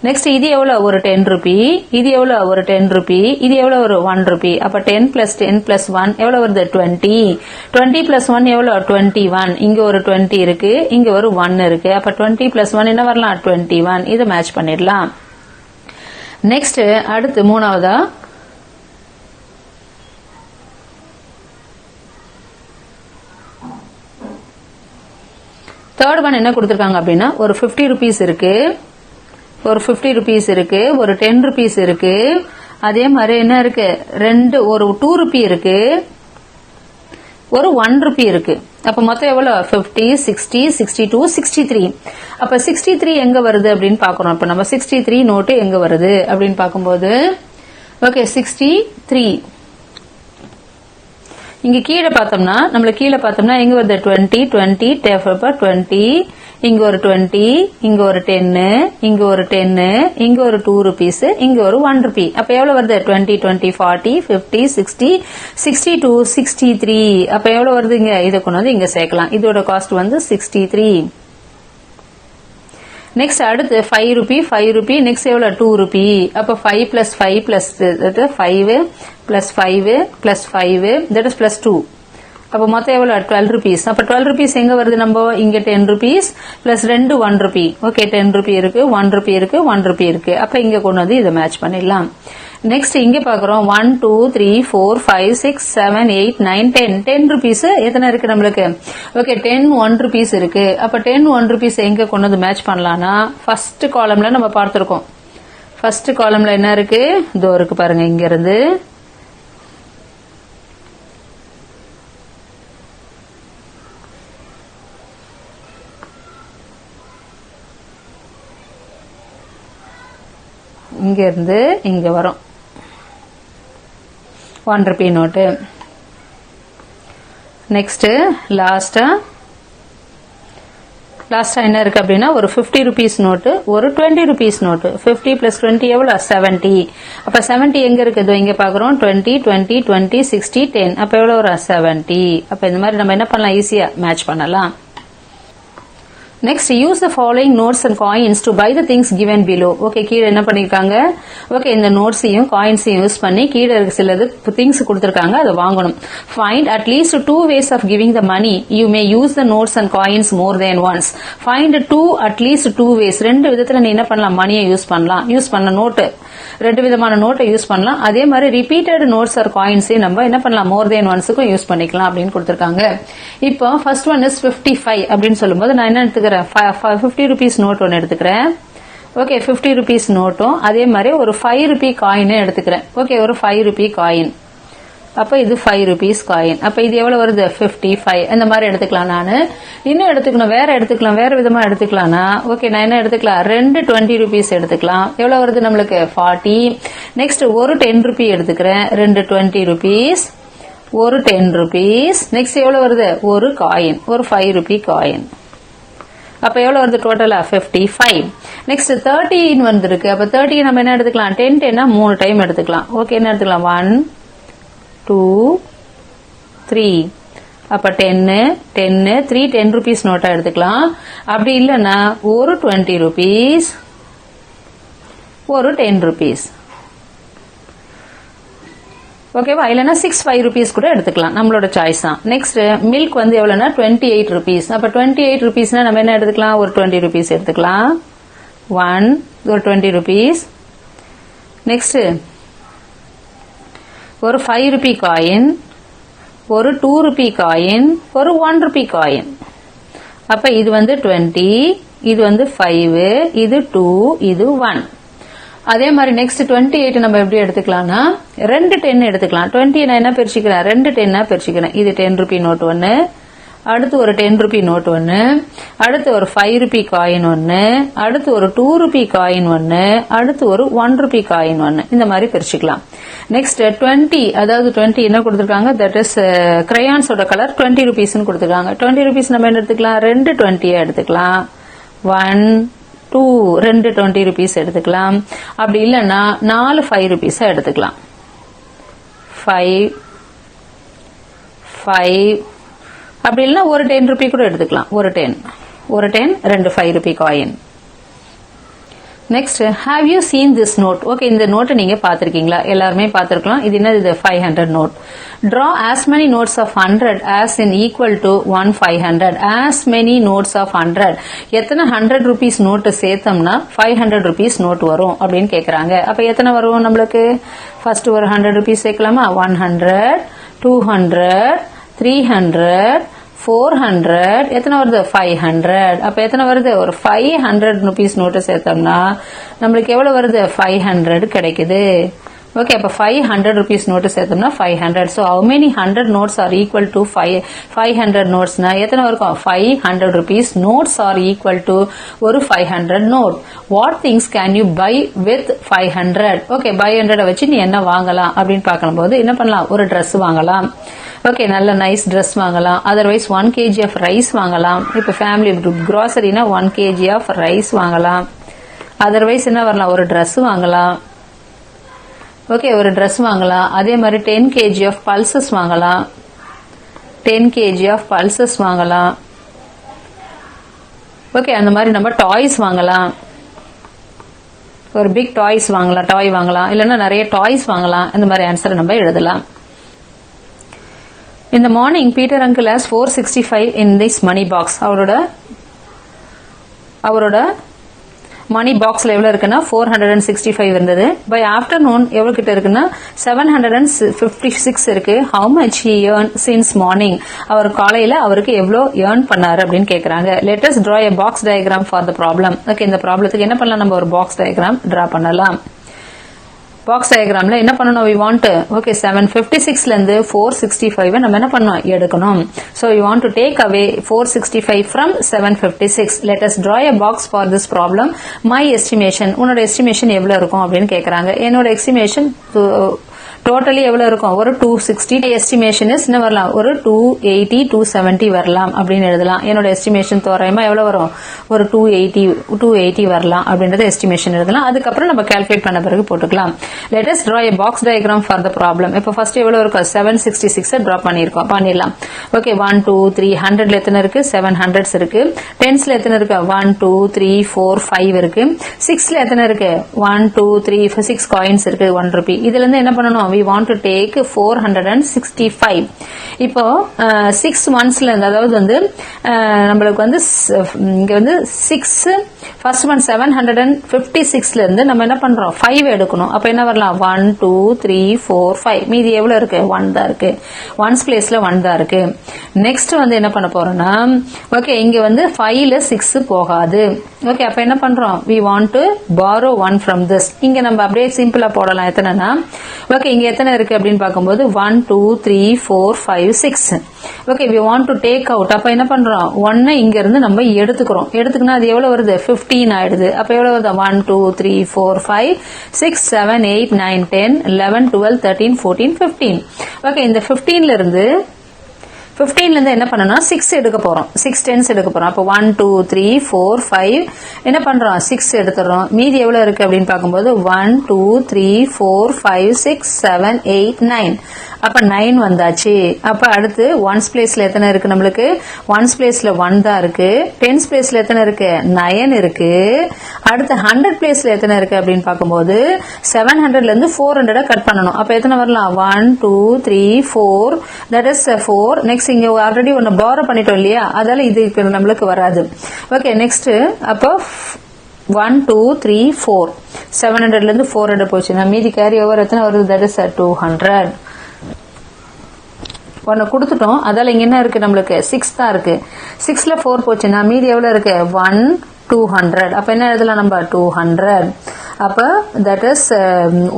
நெக்ஸ்ட் இது எவ்வளவு, ஒரு 10 rupee. இது எவ்வளவு, ஒரு 10 rupee. இது எவ்வளவு, ஒரு 1 rupee. அப்ப 10 plus 10 plus 1 எவ்வளவு வருது, 20. 20 plus 1 எவ்வளவு, 21. இங்க ஒரு 20 இருக்கு, இங்க ஒரு 1 இருக்கு. அப்ப 20 plus 1 என்ன வரலாம், 21. இதை மேட்ச் பண்ணிடலாம். நெக்ஸ்ட் அடுத்து மூணாவதா தேர்ட் ஒன் என்ன கொடுத்திருக்காங்க அப்படின்னா, ஒரு 50 rupees இருக்கு, ஒரு 50 rupees இருக்கு, ஒரு 10 rupees இருக்கு. அதே மாதிரி என்ன இருக்கு, ஒரு 2 rupee இருக்கு, ஒரு 1 rupee இருக்கு. அப்ப மொத்தம் எவ்வளவு, 50, 60, 62, 63. அப்ப 63 எங்க வருது அப்படின்னு பாக்குறோம். இப்ப நம்ம 63 நோட்டு எங்க வருது அப்படின்னு பாக்கும்போது, ஓகே 63 இங்க கீழே பார்த்தோம்னா, நம்மளுக்கு கீழே பார்த்தோம்னா எங்க வருது, 20, 20, 20, இங்க ஒரு 20, இங்க ஒரு 10, இங்க ஒரு 10, இங்க ஒரு 2 rupees, இங்க ஒரு 1 rupee. அப்ப எவ்வளவு வருது, 20, 20, 40, 50, 60, 62, 63. அப்ப எவ்வளவு வருதுங்க, இதை கொண்டு வந்து இங்க சேர்க்கலாம். இதோட காஸ்ட் வந்து 63. நெக்ஸ்ட் அடுத்து 5 rupee, 5 rupee. நெக்ஸ்ட் எவ்வளவு, 2 rupee. அப்ப 5 plus 5 plus 5 plus 5 plus 5 that is plus 2. அப்ப மொத்தம் எவ்வளவு, 12 rupees. அப்ப 12 rupees எங்க வருது, நம்ம இங்க 10 rupees plus 2 1 rupee. Okay 10 rupee இருக்கு, 1 rupee இருக்கு, 1 rupee இருக்கு. அப்ப இங்க கொண்டு வந்து இதை மேட்ச் பண்ணிடலாம். நெக்ஸ்ட் இங்க பாக்குறோம் 1 2 3 4 5 6 7 8 9 10 10 rupees எத்தனை இருக்கு நம்மளுக்கு, ஓகே 10 1 rupees இருக்கு. அப்ப 10 1 rupees எங்க கொண்டு வந்து மேட்ச் பண்ணலாம்னா, ஃபர்ஸ்ட் காலம்ல நம்ம பார்த்திருக்கோம். ஃபர்ஸ்ட் காலம்ல என்ன இருக்கு, இதோ இருக்கு பாருங்க, இங்க இருந்து இங்க இருந்து இங்க வரும் 1 rupee நோட்டு. நெக்ஸ்ட் லாஸ்டா என்ன இருக்கு அப்படின்னா, ஒரு 50 rupees நோட்டு, ஒரு 20 rupees நோட்டு. 50 plus 20 எவ்வளவு, 70. அப்ப 70 எங்க இருக்குது, இங்க பாக்குறோம் 20 20 20 60 10. அப்ப எவ்வளவு வரும், 70. அப்ப இந்த மாதிரி நம்ம என்ன பண்ணலாம், ஈஸியா மேட்ச் பண்ணலாம். Next, use the following notes and coins to buy the things given below. Okay, கீழே என்ன பண்ணிருக்காங்க, ஓகே இந்த நோட்ஸையும் காயின்ஸையும் யூஸ் பண்ணி கீழே இருக்க சிலது திங்ஸ் கொடுத்திருக்காங்க, அதை வாங்கணும். Find at least 2 ways of giving the money. You may use the notes and coins more than once. Find at least 2 ways. ரெண்டு விதத்துல நீ என்ன பண்ணலாம், மணியை யூஸ் பண்ண நோட்டு, ரெண்டு விதமான நோட்டை யூஸ் பண்ணலாம். அதே மாதிரி ரிப்பீட்டட் நோட்ஸ் ஆர் காயின்ஸையும் நம்ம என்ன பண்ணலாம், மோர் தேன் ஒன்ஸுக்கும் யூஸ் பண்ணிக்கலாம் அப்படின்னு கொடுத்திருக்காங்க. இப்போ ஃபர்ஸ்ட் ஒன் இஸ் 55 அப்படின்னு சொல்லும்போது நான் என்ன எடுத்துக்கிறேன், 50 rupees நோட் ஒன்னு எடுத்துக்கிறேன். ஓகே 50 rupees நோட்டும் அதே மாதிரி ஒரு 5 rupee காயின் எடுத்துக்கிறேன். ஓகே ஒரு 5 rupee காயின். அப்ப இது 5 rupees காயின். அப்ப இது எவ்வளவு வருது, 55. இந்த மாதிரி எடுத்துக்கலாம். நானு இன்னும் எடுத்துக்கணும், வேற விதமா எடுத்துக்கலாம்னா, ஓகே நான் என்ன எடுத்துக்கலாம், 2 20 rupees எடுத்துக்கலாம். எவ்வளவு வருது நம்மளுக்கு, 40. நெக்ஸ்ட் ஒரு 10 rupee எடுத்துக்கிறேன், 2 20 rupees, ஒரு 10 rupees. நெக்ஸ்ட் எவ்வளவு வருது, ஒரு காயின், ஒரு 5 rupee காயின். அப்ப எவ்வளவு வருது டோட்டலா, 55. நெக்ஸ்ட் 13 வந்திருக்கு. அப்ப 13 நம்ம என்ன எடுத்துக்கலாம், 10 10 3 டைம் எடுத்துக்கலாம். ஓகே என்ன எடுத்துக்கலாம், 1 2 3. அப்ப 10 3 10 rupees நோட்டா எடுத்துக்கலாம். அப்படி இல்லைன்னா ஒரு 20 rupees, ஒரு 10 rupees. ஓகேவா, இல்லைன்னா 6 5 rupees கூட எடுத்துக்கலாம், நம்மளோட சாய்ஸ் தான். நெக்ஸ்ட் மில்க் வந்து எவ்வளவுனா 28 rupees. அப்ப 28 rupeesனா நம்ம என்ன எடுத்துக்கலாம், ஒரு 20 rupees எடுத்துக்கலாம். 1 ஒரு 20 rupees. நெக்ஸ்ட் ஒரு 5 rupee காயின், ஒரு 2 rupee காயின், ஒரு 1 rupee காயின். அப்ப இது வந்து 20, இது வந்து 5, இது 2, இது 1. அதே மாதிரி நெக்ஸ்ட் 28 நம்ம எப்படி எடுத்துக்கலாம்னா, 2 10 எடுத்துக்கலாம். 20 நான் என்ன பிரிச்சுக்கிறேன், 2 10 பிரிச்சுக்கிறேன். இது 10 rupee நோட் ஒன்னு, அடுத்து ஒரு 10 ரூபி நோட் ஒன்னு, அடுத்து ஒரு 5 ரூபி காயின் ஒன்னு, அடுத்து ஒரு 2 ரூபி காயின் ஒன்னு, அடுத்து ஒரு 1 ரூபி காயின் ஒன்னு. இந்த மாதிரி பிரிச்சுக்கலாம். நெக்ஸ்ட் 20, அதாவது 20 என்ன கொடுத்திருக்காங்க, தட் இஸ் கிரையான்ஸோட கலர் 20 ரூபீஸ்னு கொடுத்திருக்காங்க. 20 ரூபீஸ் நம்ம என்ன எடுத்துக்கலாம், 2 20 எடுத்துக்கலாம். 1 2 2 20 ரூபீஸ் எடுத்துக்கலாம். அப்படி இல்லைன்னா 4 5 ரூபீஸா எடுத்துக்கலாம். 5 5 அப்படி இல்லைன்னா ஒரு 10 ரூபி கூட எடுத்துக்கலாம். ஒரு 10 2 5 rupee coin. Next, have you seen this note? Okay, இந்த நோட்டை நீங்க பாத்திருக்கீங்களா? எல்லாருமே பாத்திருக்கலாம். இது என்ன? இது 500 note. Draw as many notes of 100 as in equal to 1 500. As many notes of 100. எத்தனை 100 rupees நோட்டு சேர்த்தோம்னா 500 rupees நோட் வரும் அப்படின்னு கேக்குறாங்க. அப்ப எத்தனை வரும் நம்மளுக்கு? ஃபர்ஸ்ட் ஒரு 100 rupees சேர்க்கலாமா? 100, 200, 300, 400, எத்தனை வருது? 500. அப்ப எத்தனை வருது? ஒரு 500 rupees நோட்டு சேர்த்தோம்னா நம்மளுக்கு எவ்வளவு வருது? 500 கிடைக்குது. ஓகே, அப்ப 500 rupees நோட்டு சேர்த்தோம்னா 500. So how many 100 notes are equal to 500 notes? னா எத்தனை இருக்கும்? 500 rupees notes are equal to ஒரு 500 note. What things can you buy with 500? Okay, buy 100 வச்சு நீ என்ன வாங்கலாம் அப்படின்னு பார்க்கும்போது என்ன பண்ணலாம்? ஒரு Dress வாங்கலாம். ஓகே, நல்ல நைஸ் Dress வாங்கலாம். அதர்வைஸ் 1 kg of rice வாங்கலாம். இப்ப ஃபேமிலி groceryனா 1 kg of rice வாங்கலாம். அதர்வைஸ் என்ன வரலாம்? ஒரு Dress வாங்கலாம். ஓகே, ஒரு Dress வாங்கலாம். அதே மாதிரி 10 kg of pulses வாங்கலாம். 10 kg of pulses வாங்கலாம். ஓகே, அந்த மாதிரி நம்ம டாய்ஸ் வாங்கலாம். ஒரு பிக் டாய்ஸ் வாங்கலாம், டாய் வாங்கலாம். இல்லைன்னா நிறைய டாய்ஸ் வாங்கலாம். இந்த மாதிரி ஆன்சரை நம்ம எழுதலாம். In the morning, Peter uncle has 465 in this money box. அவரோட மணி பாக்ஸ்ல எவ்வளவு இருக்குன்னா 465 இருந்தது. பை ஆஃப்டர்நூன் எவ்வளவு கிட்ட இருக்குன்னா 756 இருக்கு. How much he earned since morning? அவர் காலையில அவருக்கு எவ்வளவு earn பண்ணாரு அப்படின்னு கேக்குறாங்க. Let us draw a box diagram for the problem. Okay, இந்த ப்ராப்ளத்துக்கு என்ன பண்ணலாம்? நம்ம ஒரு பாக்ஸ் டயக்ராம் டிரா பண்ணலாம். பாக்ஸ் டயக்ராம்ல என்ன பண்ணணும்? we want ஓகே 756ல இருந்து 465 நம்ம என்ன பண்ணணும்? எடுக்கணும். so we want to take away 465 from 756. let us draw a box for this problem. my estimation, உன்னோட estimation எவ்வளவு இருக்கும் அப்படின்னு கேக்குறாங்க. என்னோட estimation டோட்டலி எவ்வளவு இருக்கும்? ஒரு 260. எஸ்டிமேஷன் என்ன வரலாம்? ஒரு 280 270 வரலாம் அப்படின்னு எழுதலாம். என்னோட எஸ்டிமேஷன் தோராயமா எவ்வளவு வரும்? ஒரு 280 வரலாம் அப்படின்றது எஸ்டிமேஷன் எழுதலாம். அதுக்கப்புறம் நம்ம கால்குலேட் பண்ண பிறகு போட்டுக்கலாம். let us draw a box diagram for the problem. இப்போ ஃபர்ஸ்ட் எவ்வளவு இருக்கும்? 766 டிரா பண்ணிடலாம். ஓகே, 1 2 3 100ல எத்தனை இருக்கு? 700s இருக்கு. 10sல எத்தனை இருக்கு? 1 2 3 4 5 இருக்கு. 6ல எத்தனை இருக்கு? 1 2 3 6 காயின்ஸ் இருக்கு. 1 ரூபி. இதுல இருந்து என்ன பண்ணணும்? we want to take 465. இப்போ 6 onesல இருந்து, அதாவது வந்து நம்மளுக்கு வந்து இங்க வந்து 6 ஃபர்ஸ்ட் ஒன் 756ல இருந்து நம்ம என்ன பண்றோம்? 5 எடுக்கணும். அப்ப என்ன வரலாம்? 1 2 3 4 5. மீதி எவ்வளவு இருக்கு? 1 தான் இருக்கு. 1's பிளேஸ்ல 1 தான் இருக்கு. நெக்ஸ்ட் வந்து என்ன பண்ண போறோம்னா, ஓகே இங்க வந்து 5ல 6 போகாது. ஓகே, அப்ப என்ன பண்றோம்? we want to borrow 1 from this. இங்க நம்ம அப்படியே சிம்பிளா போடலாம். எத்தனைனா, ஓகே இங்க எத்தனை இருக்கு அப்படின்னு பார்க்கும்போது 1 2 3 4 5 6. Okay, we want to take out. அப்ப என்ன பண்றோம்? 1 இங்க இருந்து நம்ம எடுத்துக்கணும். அது எவ்வளவு வருது? 15 ஆயிடுது. அப்ப எவ்வளவு வருது? 1 2 3 4 5 6 7 8 9 10 11 12 13 14 15. ஓகே, இந்த 15ல இருந்து என்ன பண்ணணும்? 6 எடுக்க போறோம். 6 10s எடுக்க போறோம். அப்ப 1 2 3 4 5 என்ன பண்றோம்? 6 எடுத்துறோம். மீதி எவ்வளவு இருக்கு அப்படின்னு பார்க்கும்போது 1 2 3 4 5 6 7 8 9. அப்ப 9 வந்தாச்சு. அப்ப அடுத்து 1's பிளேஸ்ல எத்தனை இருக்கு? நம்மளுக்கு 1's பிளேஸ்ல 1 தான் இருக்கு. 10's பிளேஸ்ல எத்தனை இருக்கு? 9 இருக்கு. அடுத்து 100 பிளேஸ்ல எத்தனை இருக்கு அப்படின்னு பார்க்கும்போது 700ல இருந்து 400 கட் பண்ணணும். அப்ப எத்தனை வரலாம்? 1 2 3 4, that is 4. நெக்ஸ்ட் இங்க ஆல்ரெடி ஒன்னு borrow பண்ணிட்டோம் இல்லையா? அதால இது நம்மளுக்கு வராது. ஓகே, நெக்ஸ்ட் அப்போ 1 2 3 4 700ல இருந்து 400 போச்சுன்னா மீதி கேரி ஓவர் எத்தனை வருது? that is 200. ஒன்னு கொடுத்துட்டோம். அதால இங்க என்ன இருக்கு? நம்மளுக்கு 6 தான் இருக்கு. 6ல 4 போச்சுன்னா மீதி எவ்வளவு இருக்கு? 1 200. அப்ப என்ன எழுதலாம் நம்ம? 200. அப்ப that is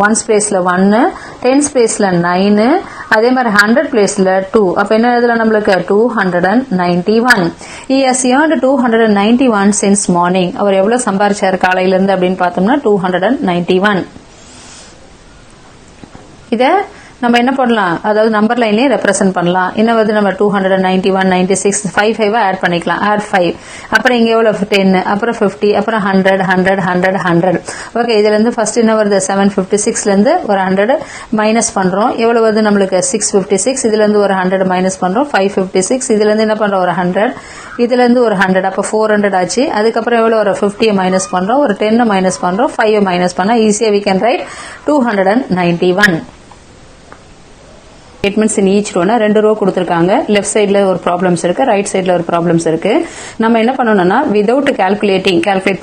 1's பிளேஸ்ல 1, 10's பிளேஸ்ல 9, அதே மாதிரி 100 பிளேஸ்ல 2, அப்ப என்ன இதுல நம்மளுக்கு 291. He has earned 291 since morning. அவர் எவ்வளவு சம்பாரிச்சாரு காலையில இருந்து அப்படின்னு பார்த்தோம்னா 291. இத நம்ம என்ன பண்ணலாம், அதாவது நம்பர் லைன்லயே ரெப்ரசென்ட் பண்ணலாம். என்ன வருது, நம்ம 291, 96, 5 ஆட் பண்ணிக்கலாம். ஆட் 5, அப்புறம் இங்க எவ்வளவு 10, அப்புறம் 50, அப்புறம் 100, 100, 100, 100. ஓகே, இதுல இருந்து ஃபர்ஸ்ட் என்ன வருது, 756ல இருந்து ஒரு 100 மைனஸ் பண்றோம். எவ்வளவு வருது நம்மளுக்கு 656. இதுல இருந்து ஒரு 100 மைனஸ் பண்றோம், 556. இதுல இருந்து என்ன பண்றோம், ஒரு 100. இதுல இருந்து ஒரு 100, அப்ப 400 ஆச்சு. அதுக்கப்புறம் எவ்வளவு, ஒரு 50 மைனஸ் பண்றோம், ஒரு 10 மைனஸ் பண்றோம், 5 மைனஸ் பண்ணா ஈஸியா we can write 291. statements in each row. ரெண்டு ரோ கொடுத்திருக்காங்க. லெஃப்ட் சைடுல ஒரு ப்ராப்ளம்ஸ் இருக்கு, ரைட் சைடுல ஒரு ப்ராப்ளம்ஸ் இருக்கு. நம்ம என்ன பண்ணணும்னா வித்வுட் கால்குலேட்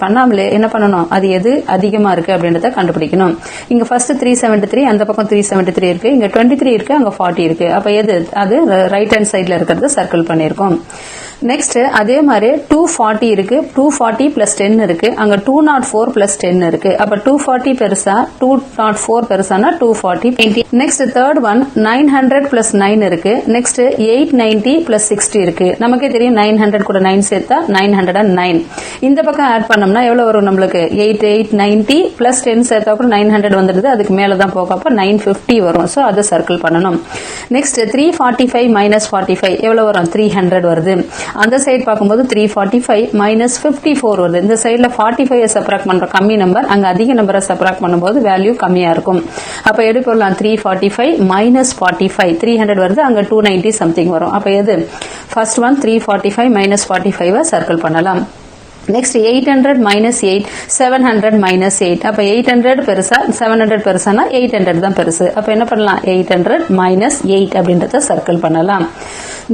பண்ணாமலே என்ன பண்ணணும், அது எது அதிகமா இருக்கு அப்படின்றத கண்டுபிடிக்கணும். இங்க ஃபர்ஸ்ட் 373, அந்த பக்கம் 373 இருக்கு, இங்க 23 இருக்கு, அங்க 40 இருக்கு. அப்ப எது, அது ரைட் ஹேண்ட் சைடுல இருக்கிறது சர்க்கிள் பண்ணிருக்கோம். நெக்ஸ்ட் அதே மாதிரி 240 இருக்கு, 240 பிளஸ் 10 இருக்கு, அங்க 204 பிளஸ் 10 இருக்கு. அப்ப 240 பெருசா 204 பெருசானா 240. நெக்ஸ்ட் தேர்ட் ஒன் 900 பிளஸ் 9 இருக்கு. நெக்ஸ்ட் 890 பிளஸ் 60 இருக்கு. நமக்கே தெரியும் 900 கூட 9 சேர்த்தா 909. இந்த பக்கம் ஆட் பண்ணோம்னா எவ்வளவு வரும் நம்மளுக்கு, 890 பிளஸ் 10 சேர்த்தா கூட 900 வந்துடுது. அதுக்கு மேலதான் போக, அப்ப 950 வரும். சோ அதை சர்க்கிள் பண்ணணும். நெக்ஸ்ட் 345 மைனஸ் 45 எவ்வளவு வரும், 300 வருது. அந்த சைடு பார்க்கும்போது 345 மைனஸ் 54 வருது. இந்த சைடுல 45 சப்ராக்ட் பண்ற கம்மி நம்பர், அங்க அதிக நம்பரை சப்ராக்ட் பண்ணும்போது வேல்யூ கம்மியா இருக்கும். அப்ப எது போடலாம், 345 மைனஸ் 45, 300 வருது, அங்க 290 சம்திங் வரும். அப்ப எது, ஃபர்ஸ்ட் ஒன் 345 மைனஸ் 45 சர்க்கிள் பண்ணலாம். Next 800 minus 8, 700 minus 8. அப்ப 800 பெருசா 700 பெருசானா 800 தான் பெருசு. அப்ப என்ன பண்ணலாம், 800 மைனஸ் 8 அப்படின்றத சர்க்கிள் பண்ணலாம்.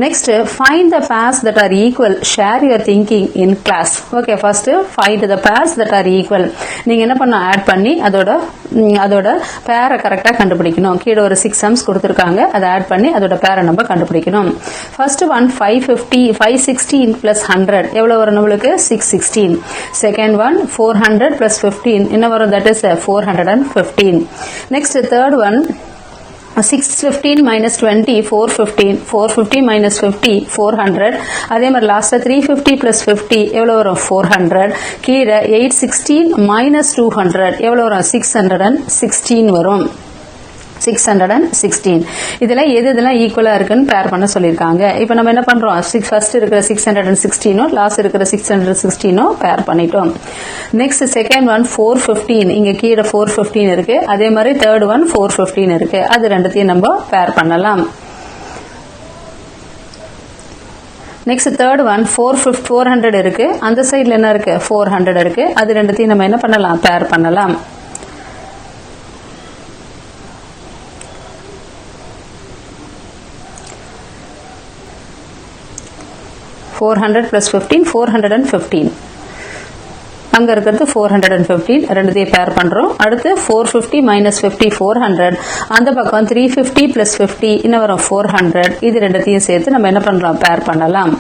Next find the pairs that are equal, share your thinking in class. Okay, first find the pairs that are equal. நீங்க என்ன பண்ண, ஆட் பண்ணி அதோட பேரை கரெக்டா கண்டுபிடிக்கணும். கீழே ஒரு 6 சம்ஸ் கொடுத்திருக்காங்க, அதை ஆட் பண்ணி அதோட பேரை நம்ம கண்டுபிடிக்கணும். ஃபர்ஸ்ட் ஒன் 516 பிளஸ் 100 எவ்வளவு வரும் நம்மளுக்கு, 616. செகண்ட் ஒன் 400 பிளஸ் 15 என்ன வரும், that is 415. Next third one 615 minus 20, 415, 450 minus 50, 400. அதே மாதிரி லாஸ்ட் 350 plus 50 எவ்வளவு வரும், 400. கீழே 816 minus 200 எவ்வளவு வரும், 616 வரும். 616. இதுல எதெல்லாம் ஈக்குவலா இருக்குன்னு பேர் பண்ண சொல்லிருக்காங்க. இப்போ நம்ம என்ன பண்றோம், ஃபர்ஸ்ட் இருக்கிற 616 லாஸ்ட் இருக்கிற 616 பேர் பண்ணிட்டோம். நெக்ஸ்ட் செகண்ட் ஒன் 415, இங்க கீழே 415 இருக்கு. அதே மாதிரி தேர்ட் ஒன் 415 இருக்கு. அது ரெண்டுத்தையும் நம்ம பேர் பண்ணலாம். நெக்ஸ்ட் தேர்ட் ஒன் 400 இருக்கு, அந்த சைடுல என்ன இருக்கு, 400 இருக்கு. அது ரெண்டுத்தையும் நம்ம என்ன பண்ணலாம், பேர் பண்ணலாம். plus 15, 415. அங்க இருக்கிறது 415, ரெண்டுத்தையும் பேர் பண்றோம். அடுத்து 450 minus 50, 400. அந்த பக்கம் 350 plus 50 இன்னும் வரும் 400. இது ரெண்டுத்தையும் சேர்த்து நம்ம என்ன பண்றோம், பேர் பண்ணலாம்.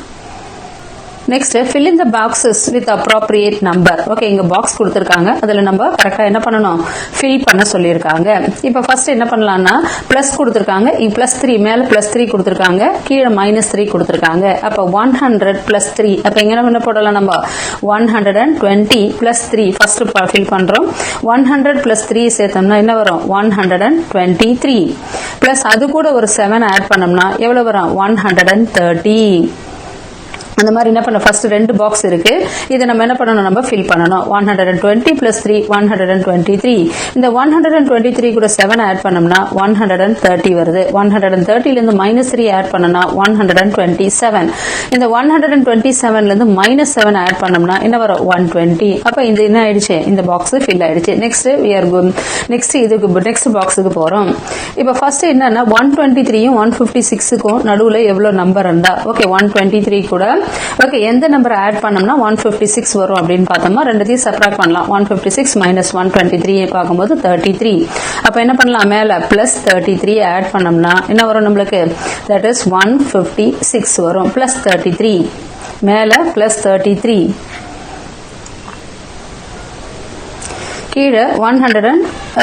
Next fill in the boxes with appropriate number. Okay, இங்க பாக்ஸ் கொடுத்திருக்காங்க, அதுல நம்ம கரெக்டா என்ன பண்ணணும், ஃபில் பண்ண சொல்லியிருக்காங்க. இப்போ ஃபர்ஸ்ட் என்ன பண்ணலாம்னா பிளஸ் கொடுத்திருக்காங்க, இங்க +3 மேல +3 கொடுத்திருக்காங்க, கீழே -3 கொடுத்திருக்காங்க. அப்ப 100 + 3, அப்ப எங்க என்ன போடலாம், நம்ம 120 + 3 ஃபர்ஸ்ட் ஃபில் பண்றோம். 100 + 3 சேர்த்தோம்னா என்ன வரும், 123 பிளஸ் அது கூட ஒரு 7 ஆட் பண்ணோம்னா எவ்வளவு வரும், 130. அந்த மாதிரி என்ன பண்ண, ஃபர்ஸ்ட் ரெண்டு பாக்ஸ் இருக்கு, இதை நம்ம என்ன பண்ணணும், நம்ம ஃபில் பண்ணணும். 120 + 3 123. இந்த 123 கூட 7 ஆட் பண்ணோம்னா 130 வருது. 130ல இருந்து -3 ஆட் பண்ணனா 127. இந்த 127ல இருந்து -7 ஆட் பண்ணோம்னா என்ன வரும், 120. அப்ப இந்த என்ன ஆயிடுச்சு, இந்த பாக்ஸ் ஃபில் ஆயிடுச்சு. நெக்ஸ்ட் இதுக்கு நெக்ஸ்ட் பாக்ஸுக்கு போறோம். இப்ப ஃபர்ஸ்ட் என்னன்னா 123யும் 156க்கும் நடுவுல எவ்வளவு நம்பர் இருந்தா, ஓகே 123 கூட ஓகே எந்த நம்பர் ஆட் பண்ணோம்னா 156 வரும் அப்படின்னு பார்த்தோம்னா ரெண்டுத்தையும் சப்ராக்ட் பண்ணலாம். 156 - 123 பார்க்கும்போது 33. அப்ப என்ன பண்ணலாம், மேல +33 ஆட் பண்ணோம்னா என்ன வரும் நம்மளுக்கு, தட் இஸ் 156 வரும். +33 மேல +33. கீழே 100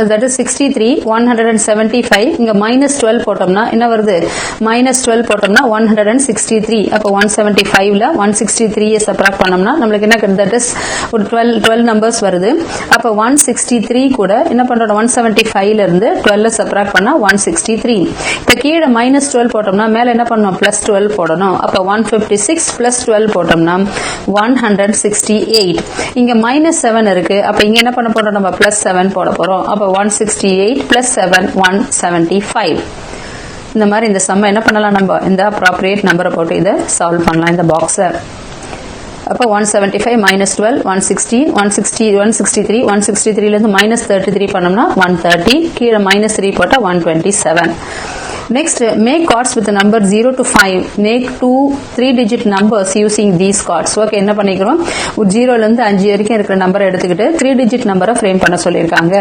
that is 63 175 இங்க -12 போட்டோம்னா என்ன வருது -12 போட்டோம்னா 163 அப்ப 175ல 163 சப்ட்ராக்ட் பண்ணோம்னா நமக்கு என்ன கிடைக்கும் that is ஒரு 12 நம்பர்ஸ் வருது அப்ப 163 கூட என்ன பண்றோம் 175ல இருந்து 12 சப்ட்ராக்ட் பண்ணா 163 இப்ப கீழ -12 போட்டோம்னா மேல என்ன பண்ணனும் +12 போடணும் அப்ப 156 +12 போட்டோம்னா 168 இங்க -7 இருக்கு அப்ப இங்க என்ன பண்ண போறோம் நம்ம +7 போட போறோம் அப்ப 168 +7 175 இந்த மாதிரி இந்த சம்ம என்ன பண்ணலாம் நம்ம இந்த appropriate நம்பரை போட்டு இத சால்வ் பண்ணலாம் இந்த பாக்ஸை அப்ப 175 -12 160 163 163ல இருந்து -33 பண்ணோம்னா 130 கீழ -3 போட்டா 127 Next, make cards with the number 0 to 5. Make 2 3-digit numbers using these cards. Okay, என்ன பண்ணிக்கிறோம் 0 ல இருந்து 5 வரைக்கும் இருக்கிற நம்பரை எடுத்துக்கிட்டு 3-digit நம்பரை ஃப்ரேம் பண்ண சொல்லிருக்காங்க.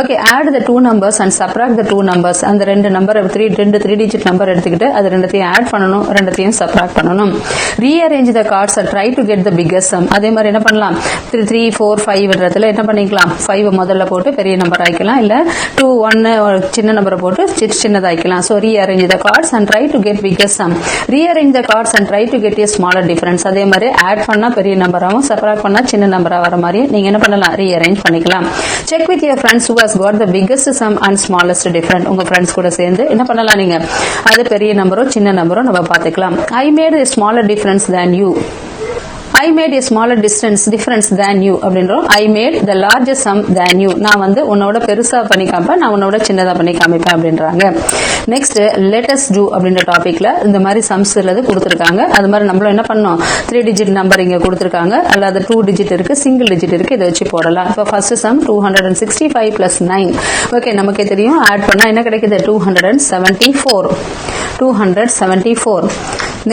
Okay, add the two numbers and subtract the two numbers. அந்த ரெண்டு நம்பர் 3-digit நம்பர் எடுத்துக்கிட்டு அது ரெண்டத்தையும் ஆட் பண்ணனும் ரெண்டத்தையும் சப்ட்ராக்ட் பண்ணனும். Rearrange the cards and try to get the biggest sum. அதே மாதிரி என்ன பண்ணலாம் 3 4 5ன்றதுல என்ன பண்ணிக்கலாம் 5 முதல்ல போட்டு பெரிய நம்பர் ஆக்கிக்கலாம் இல்ல 2 1 சின்ன நம்பரை போட்டு சின்னதாக்கலாம். So rearrange the cards and try to get biggest sum. Rearrange the cards and try to get a smaller difference. அதே மாதிரி ஆட் பண்ணா பெரிய நம்பராவும் சப்ட்ராக்ட் பண்ணா சின்ன நம்பரா வர மாதிரி நீங்க என்ன பண்ணலாம் rearrange பண்ணிக்கலாம். Check with your friends who has got the biggest sum and smallest difference. உங்க friends கூட சேர்ந்து என்ன பண்ணலாம் நீங்க அது பெரிய நம்பரோ சின்ன நம்பரோ நம்ம பாத்துக்கலாம். I made a smaller difference than you. I made a smaller difference than you அப்படின்றோம் I made the larger sum than you நான் வந்து உன்னோட பெருசா பண்ணி காமிப்பேன் நான் உன்னோட சின்னதா பண்ணி காமிப்பேன் அப்படின்றாங்க நெக்ஸ்ட் let us do அப்படின்ற டாபிக்ல இந்த மாதிரி சம்ஸ் உள்ளது கொடுத்திருக்காங்க அது மாதிரி நம்மளும் என்ன பண்ணோம் 3 டிஜிட் நம்பர் இங்க கொடுத்திருக்காங்க அல்லது 2 டிஜிட் இருக்கு சிங்கிள் டிஜிட் இருக்கு இத வச்சு போடலாம் இப்போ ஃபர்ஸ்ட் சம் 265 plus 9 ஓகே நமக்கே தெரியும் ஆட் பண்ணா என்ன கிடைக்குது 274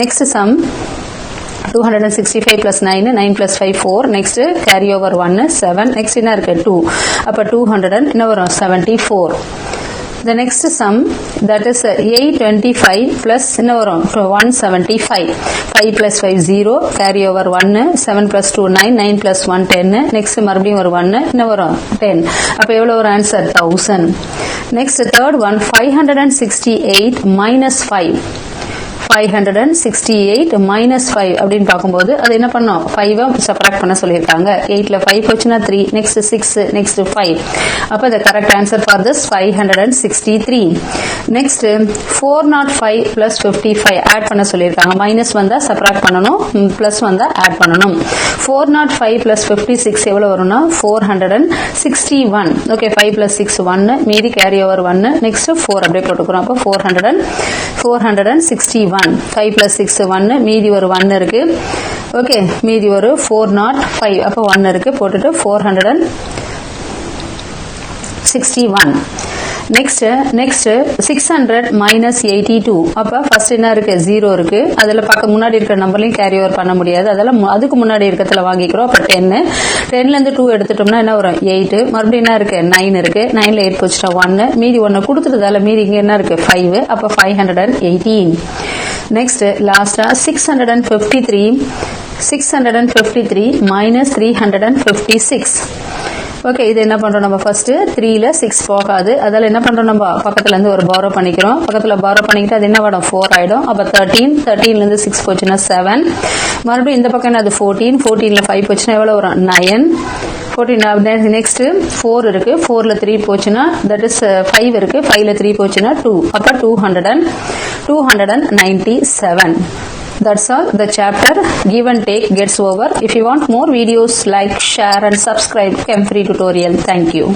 next sum 265 plus 9 9 plus 5 4 next carry over 1 7 next என்ன இருக்கு 2 அப்ப 200 என்ன வரும் 74 the next sum that is 825 plus என்ன வரும் 175 5 plus 5 0 carry over 1 7 plus 2 9 9 plus 1 10 next மறுபடியும் ஒரு 1 என்ன வரும் 10 அப்ப எவ்வளவு ஒரு answer 1000 next third one 568 minus 5 568 minus 5 அப்படின்னு பாக்கும்போது அது என்ன பண்ணோம் 5 சப்ட்ராக்ட் பண்ண சொல்லிருக்காங்க 8ல 5 போச்சுனா 3 next 6 next 5 அப்ப the correct answer for this 563 next 405 plus 55 add பண்ண சொல்லிருக்காங்க மைனஸ் வந்தா சப்ட்ராக்ட் பண்ணனும் பிளஸ் வந்தா ஆட் பண்ணனும் 405 plus 56 எவ்வளவு வரும்னா 461 okay 5 plus 6 1 மீதி கேரி ஓவர் 1 next 4 அப்படியே போட்டுக்கறோம் அப்ப 461 5 plus 6 1 மீதி ஒரு 1 இருக்கு ஓகே மீதி ஒரு 405 அப்ப 1 இருக்கு போட்டுட்டு 461 next 600 minus 82 அப்ப ஃபர்ஸ்ட் என்ன இருக்கு 0 இருக்கு அதுல பக்க முன்னாடி இருக்கிற நம்பர்லயும் கேரி ஓவர் பண்ண முடியாது அதெல்லாம் அதுக்கு முன்னாடி இருக்கத்துல வாங்கிக்கிறோம் அப்ப 10 10ல இருந்து 2 எடுத்துட்டோம்னா என்ன வரும் 8 மறுபடியும் என்ன இருக்கு 9 இருக்கு 9ல 8 போச்சுட்டா 1 மீதி 1 கொடுத்துட்டதால மீதி இங்க என்ன இருக்கு 5 அப்ப 518 next last 653 minus 356 ஓகே இது என்ன பண்றோம் நம்ம ஃபர்ஸ்ட் 3 ல 6 போகாது அதனால என்ன பண்றோம் நம்ம பக்கத்துல இருந்து ஒரு borrow பண்ணிக்கிறோம் பக்கத்துல borrow பண்ணிட்டு அது என்ன வரும் 4 ஆயிடும் அப்ப 13 ல இருந்து 6 போச்சுனா 7 மறுபடியும் இந்த பக்கம் என்னது 14 ல 5 போச்சுனா எவ்வளவு வரும் 9 14 next 4 இருக்கு 4 ல 3 போச்சுனா that is 5 இருக்கு 5 ல 3 போச்சுனா 2 அப்ப 297 That's all. The chapter give and take gets over. If you want more videos, like, share and subscribe Chem Free Tutorial. Thank you.